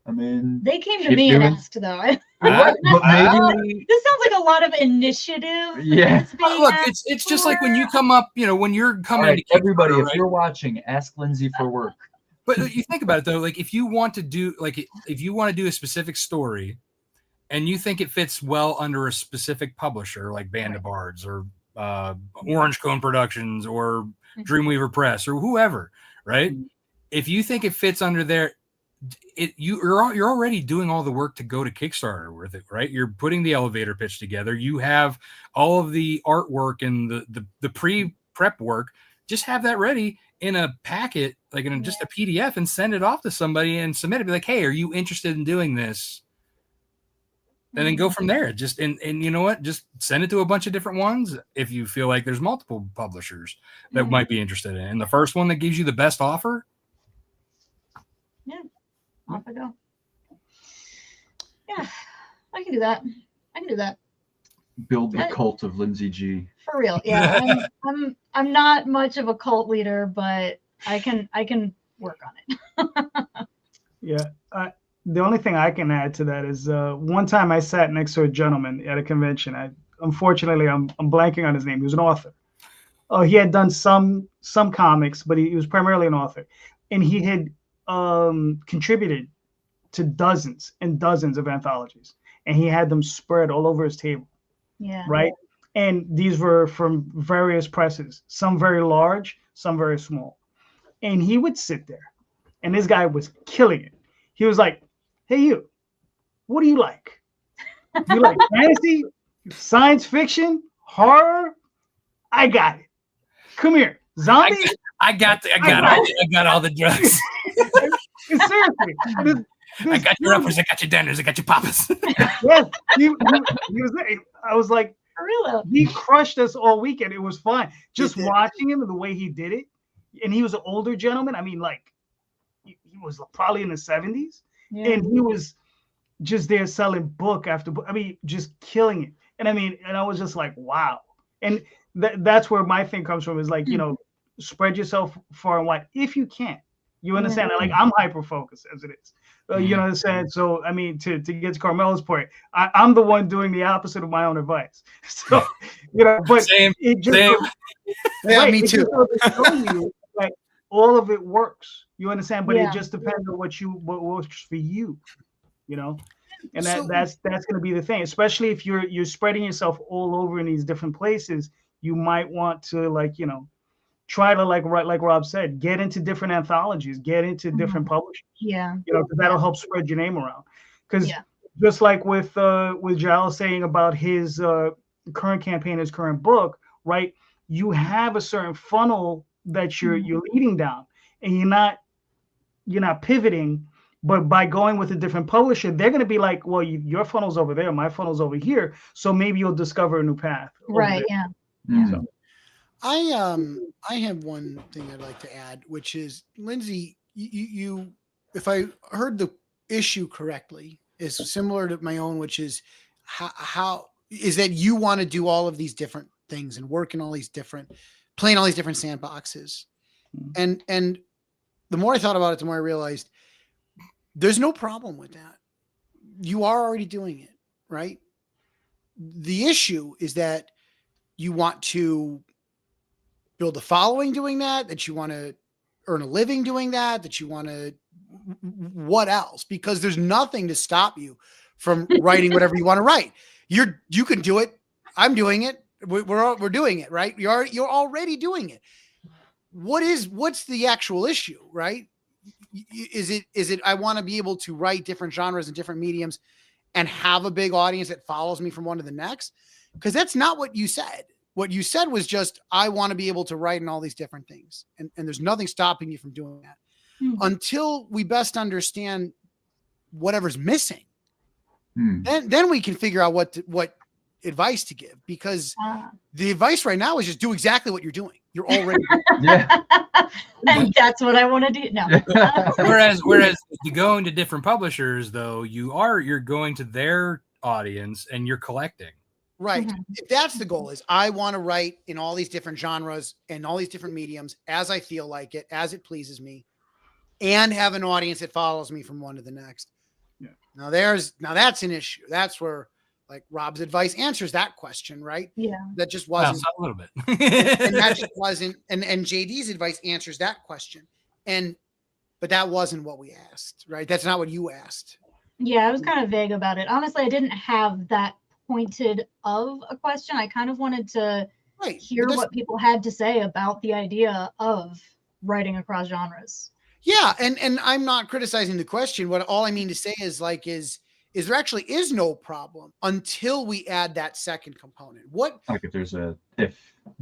I mean, they came to me and asked though. But maybe this sounds like a lot of initiative. Yeah. Look, it's just like when you come up, you know, when you're coming. Right, everybody, if you're watching, ask Lynsey for work. But you think about it though, like if you want to do a specific story, and you think it fits well under a specific publisher like Band of Bards or Orange Cone Productions or Dreamweaver Press or whoever, right? If you think it fits under there, you're already doing all the work to go to Kickstarter with it, right? You're putting the elevator pitch together. You have all of the artwork and the pre-prep work. Just have that ready in a packet, like in just a PDF, and send it off to somebody and submit it. Be like, hey, are you interested in doing this? And then go from there. Just and you know what? Just send it to a bunch of different ones if you feel like there's multiple publishers that might be interested in it. And the first one that gives you the best offer. Yeah. Off I go. Yeah, I can do that. Build the cult of Lynsey G. For real, yeah. I'm not much of a cult leader, but I can work on it. Yeah. The only thing I can add to that is one time I sat next to a gentleman at a convention. Unfortunately, I'm blanking on his name. He was an author. He had done some comics, but he was primarily an author, and he had contributed to dozens and dozens of anthologies, and he had them spread all over his table. Yeah. Right. And these were from various presses, some very large, some very small. And he would sit there, and this guy was killing it. He was like, "Hey, you, what do you like? You like fantasy, science fiction, horror? I got it. Come here, zombie. I got all the drugs. Seriously, I got your uppers, I got your downers, I got your poppers." Yes, he was. I was like, for real. He crushed us all weekend. It was fun just watching him and the way he did it. And he was an older gentleman. I mean, like he was probably in the 70s, and he was just there selling book after book. I mean, just killing it. And I mean, and I was just like, wow. And that's where my thing comes from is like, you know, spread yourself far and wide if you can. You understand? Like I'm hyper focused as it is. You know what I'm saying? So I mean, to get to Carmelo's point, I'm the one doing the opposite of my own advice. So you know, but same. Yeah, me too. Like all of it works. You understand? But it just depends on what works for you. You know, and that's going to be the thing. Especially if you're spreading yourself all over in these different places, you might want to like, you know, try to like Rob said, get into different anthologies, get into different publishers. Yeah. You know, 'cause that'll help spread your name around. Because Yeah. just like with Jayel saying about his current campaign, his current book, right? You have a certain funnel that you're leading down, and you're not pivoting. But by going with a different publisher, they're going to be like, well, your funnel's over there, my funnel's over here. So maybe you'll discover a new path. Right. Yeah. Mm. I have one thing I'd like to add, which is, Lynsey, you if I heard the issue correctly, is similar to my own, which is how is that you want to do all of these different things and work in all these different, playing all these different sandboxes. And the more I thought about it, the more I realized there's no problem with that. You are already doing it, right? The issue is that you want to build a following doing that you want to earn a living doing that you want to, what else? Because there's nothing to stop you from writing whatever you want to write. You can do it. I'm doing it. We're doing it, right? You're already doing it. What's the actual issue, right? Is it I want to be able to write different genres and different mediums and have a big audience that follows me from one to the next? Because that's not what you said. What you said was just, I want to be able to write in all these different things. And there's nothing stopping you from doing that until we best understand whatever's missing. Then we can figure out what advice to give, because the advice right now is just do exactly what you're doing. You're already and that's what I want to do. No. whereas if you go into different publishers, though, you're going to their audience and you're collecting. Right. If that's the goal, is I want to write in all these different genres and all these different mediums as I feel like it, as it pleases me, and have an audience that follows me from one to the next. Yeah. Now that's an issue. That's where like Rob's advice answers that question, right? Yeah. That just wasn't a little bit. and that just wasn't, and JD's advice answers that question. But that wasn't what we asked, right? That's not what you asked. Yeah, I was kind of vague about it. Honestly, I didn't have that pointed of a question. I kind of wanted to hear what people had to say about the idea of writing across genres. Yeah, and I'm not criticizing the question. What all I mean to say is there actually is no problem until we add that second component. What, like if there's a if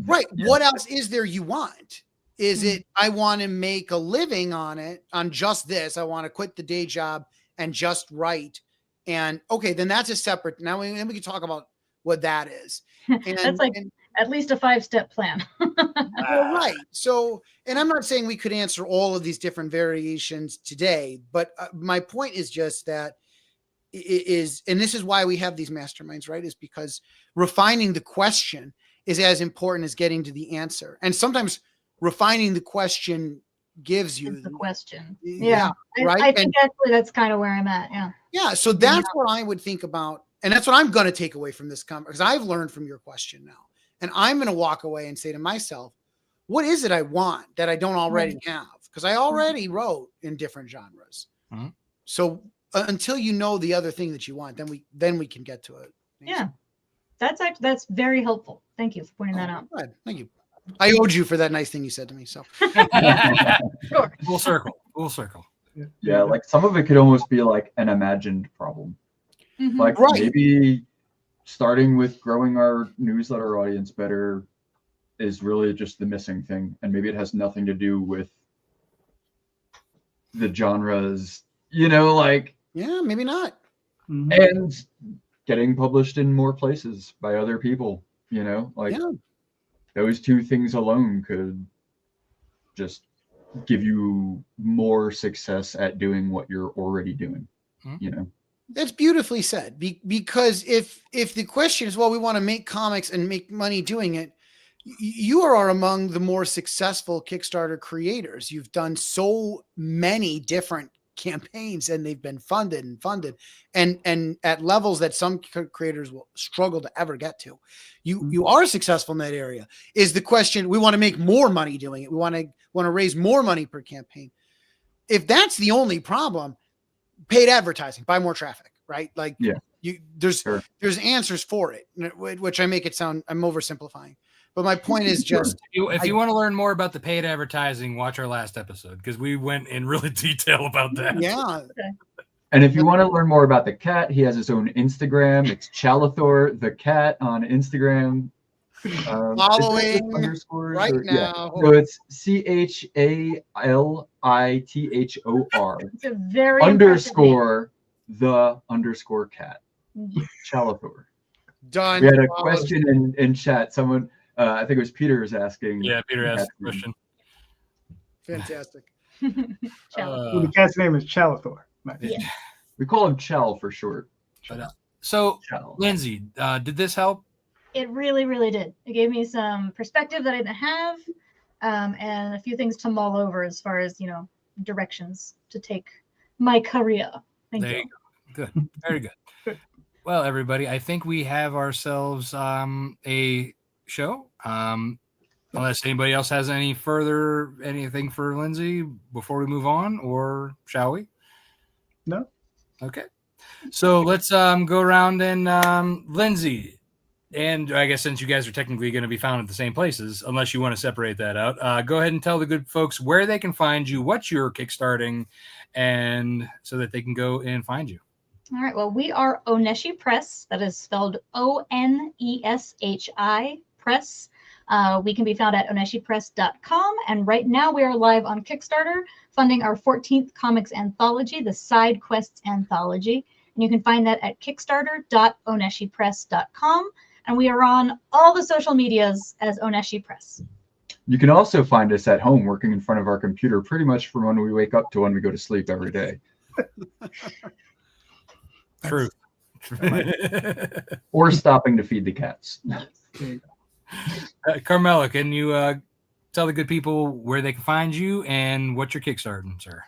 right? Yeah. What else is there you want? Is it I want to make a living on just this? I want to quit the day job and just write. And okay, then that's a separate. Then we can talk about what that is. And that's like at least a 5-step plan. Well, right. So, and I'm not saying we could answer all of these different variations today, but my point is just that and this is why we have these masterminds, right? Is because refining the question is as important as getting to the answer. And sometimes refining the question gives you the question. Yeah. Right. I think actually that's kind of where I'm at. Yeah. Yeah. So that's what I would think about. And that's what I'm going to take away from this conversation, because I've learned from your question now. And I'm going to walk away and say to myself, what is it I want that I don't already have? Because I already wrote in different genres. So until you know the other thing that you want, then we can get to it. Yeah. That's very helpful. Thank you for pointing that out. Good. Thank you. I owed you for that nice thing you said to me. So sure. Full circle. Yeah, like some of it could almost be like an imagined problem. Like maybe starting with growing our newsletter audience better is really just the missing thing. And maybe it has nothing to do with the genres, like. Yeah, maybe not. And getting published in more places by other people, those two things alone could just give you more success at doing what you're already doing, That's beautifully said. Because if the question is, well, we want to make comics and make money doing it, you are among the more successful Kickstarter creators. You've done so many different campaigns and they've been funded and at levels that some creators will struggle to ever get to. You are successful in that area. Is the question, we want to make more money doing it. We want to raise more money per campaign. If that's the only problem, paid advertising, buy more traffic, right? Like there's answers for it, which I make it sound I'm oversimplifying, But my point is just if you want to learn more about the paid advertising, watch our last episode because we went in really detail about that. yeah. And if you want to learn more about the cat, he has his own Instagram. It's Chalathor the cat on Instagram. Following underscores right now. Yeah. So it's CHALITHOR. It's a very underscore the underscore cat. Chalathor. Done. We had a question in chat. Someone, I think it was Peter, was asking. Yeah, Peter asked a question. Fantastic. The cat's name is Chalathor. Yeah. We call him Chal for short. So, Chal. Lynsey, did this help? It really, really did. It gave me some perspective that I didn't have, and a few things to mull over as far as, directions to take my career. Thank you. Go. Good. Very good. Well, everybody, I think we have ourselves a show. Unless anybody else has anything for Lynsey before we move on, or shall we? No. Okay. So let's go around and Lynsey. And I guess since you guys are technically going to be found at the same places, unless you want to separate that out, go ahead and tell the good folks where they can find you, what you're kickstarting, and so that they can go and find you. All right. Well, we are Oneshi Press. That is spelled ONESHI Press. We can be found at oneshipress.com. And right now we are live on Kickstarter, funding our 14th comics anthology, the Side Quests Anthology. And you can find that at kickstarter.oneshipress.com. And we are on all the social medias as Oneshi Press. You can also find us at home working in front of our computer pretty much from when we wake up to when we go to sleep every day. True. Or stopping to feed the cats. Carmelo, can you tell the good people where they can find you and what you're kickstarting, sir?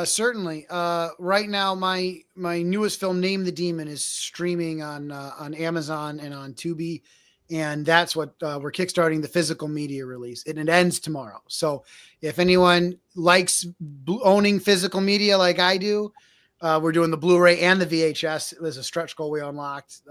Certainly. Right now, my newest film, Name the Demon, is streaming on Amazon and on Tubi, and that's what we're kickstarting, the physical media release, and it ends tomorrow. So if anyone likes owning physical media like I do, we're doing the Blu-ray and the VHS. It was a stretch goal we unlocked.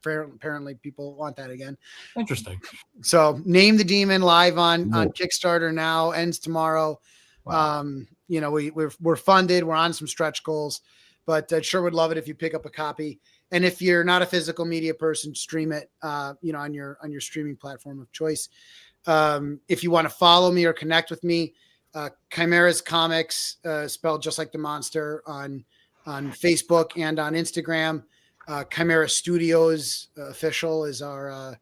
Apparently people want that again. Interesting. So Name the Demon live on Kickstarter now, ends tomorrow. Wow. We're funded. We're on some stretch goals, but I sure would love it if you pick up a copy. And if you're not a physical media person, stream it, on your streaming platform of choice. If you want to follow me or connect with me, Chimera's Comics, spelled just like the monster, on Facebook and on Instagram. Chimera Studios official is our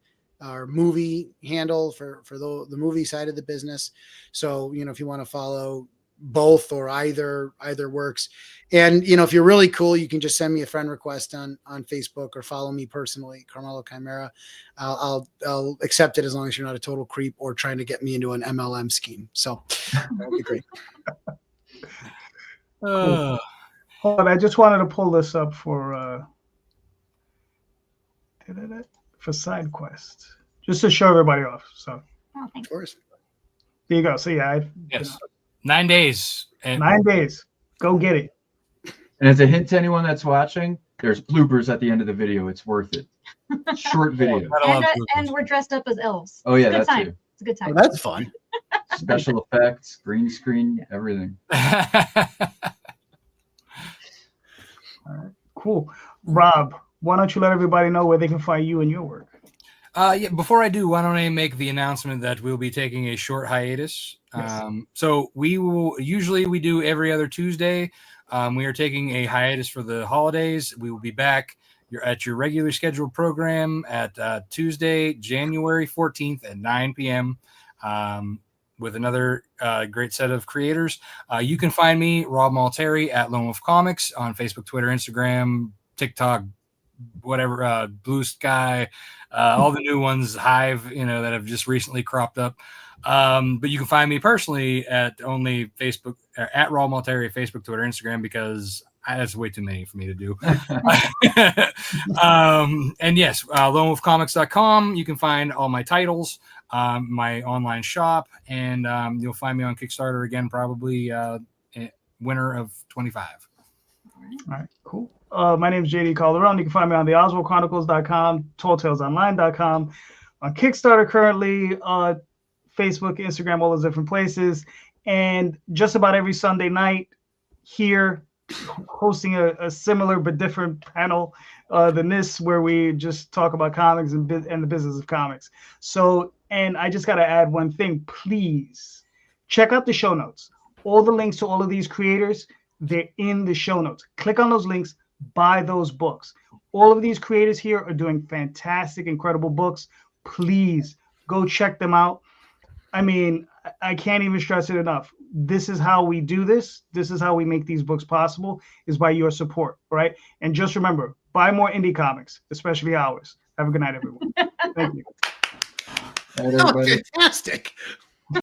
movie handle for the movie side of the business. So, if you want to follow both or either works. And, if you're really cool, you can just send me a friend request on Facebook or follow me personally, Carmelo Chimera. I'll accept it as long as you're not a total creep or trying to get me into an MLM scheme. So that would be great. Cool. Hold on, I just wanted to pull this up for Side Quest, just to show everybody off. So, of course, there you go. So yeah, yes, 9 days. 9 days. Go get it. And as a hint to anyone that's watching, there's bloopers at the end of the video. It's worth it. Short video. And we're dressed up as elves. Oh yeah, that's too. It's a good time. Oh, that's fun. Special effects, green screen, everything. All right, cool. Rob, why don't you let everybody know where they can find you and your work? Yeah, before I do, why don't I make the announcement that we'll be taking a short hiatus. Yes. So we do every other Tuesday. We are taking a hiatus for the holidays. We will be back at your regular scheduled program at Tuesday, January 14th at 9 p.m. With another great set of creators. You can find me, Rob Multari, at Lone Wolf Comics on Facebook, Twitter, Instagram, TikTok, whatever, Blue Sky, all the new ones, Hive, that have just recently cropped up. But you can find me personally at only Facebook, at Rob Multari, Facebook, Twitter, Instagram, because that's way too many for me to do. And yes, lonewolfcomics.com. You can find all my titles, my online shop, and you'll find me on Kickstarter again, probably winter of 25. All right, cool. My name is JD Calderon. You can find me on the OswaldChronicles.com, TallTalesOnline.com, on Kickstarter currently, Facebook, Instagram, all those different places. And just about every Sunday night here, hosting a similar but different panel than this, where we just talk about comics and the business of comics. So, and I just got to add one thing, please check out the show notes. All the links to all of these creators, they're in the show notes. Click on those links, buy those books. All of these creators here are doing fantastic, incredible books. Please go check them out. I mean, I can't even stress it enough. This is how we do this. This is how we make these books possible, is by your support, right? And just remember, buy more indie comics, especially ours. Have a good night, everyone. Thank you. All right, everybody. Fantastic.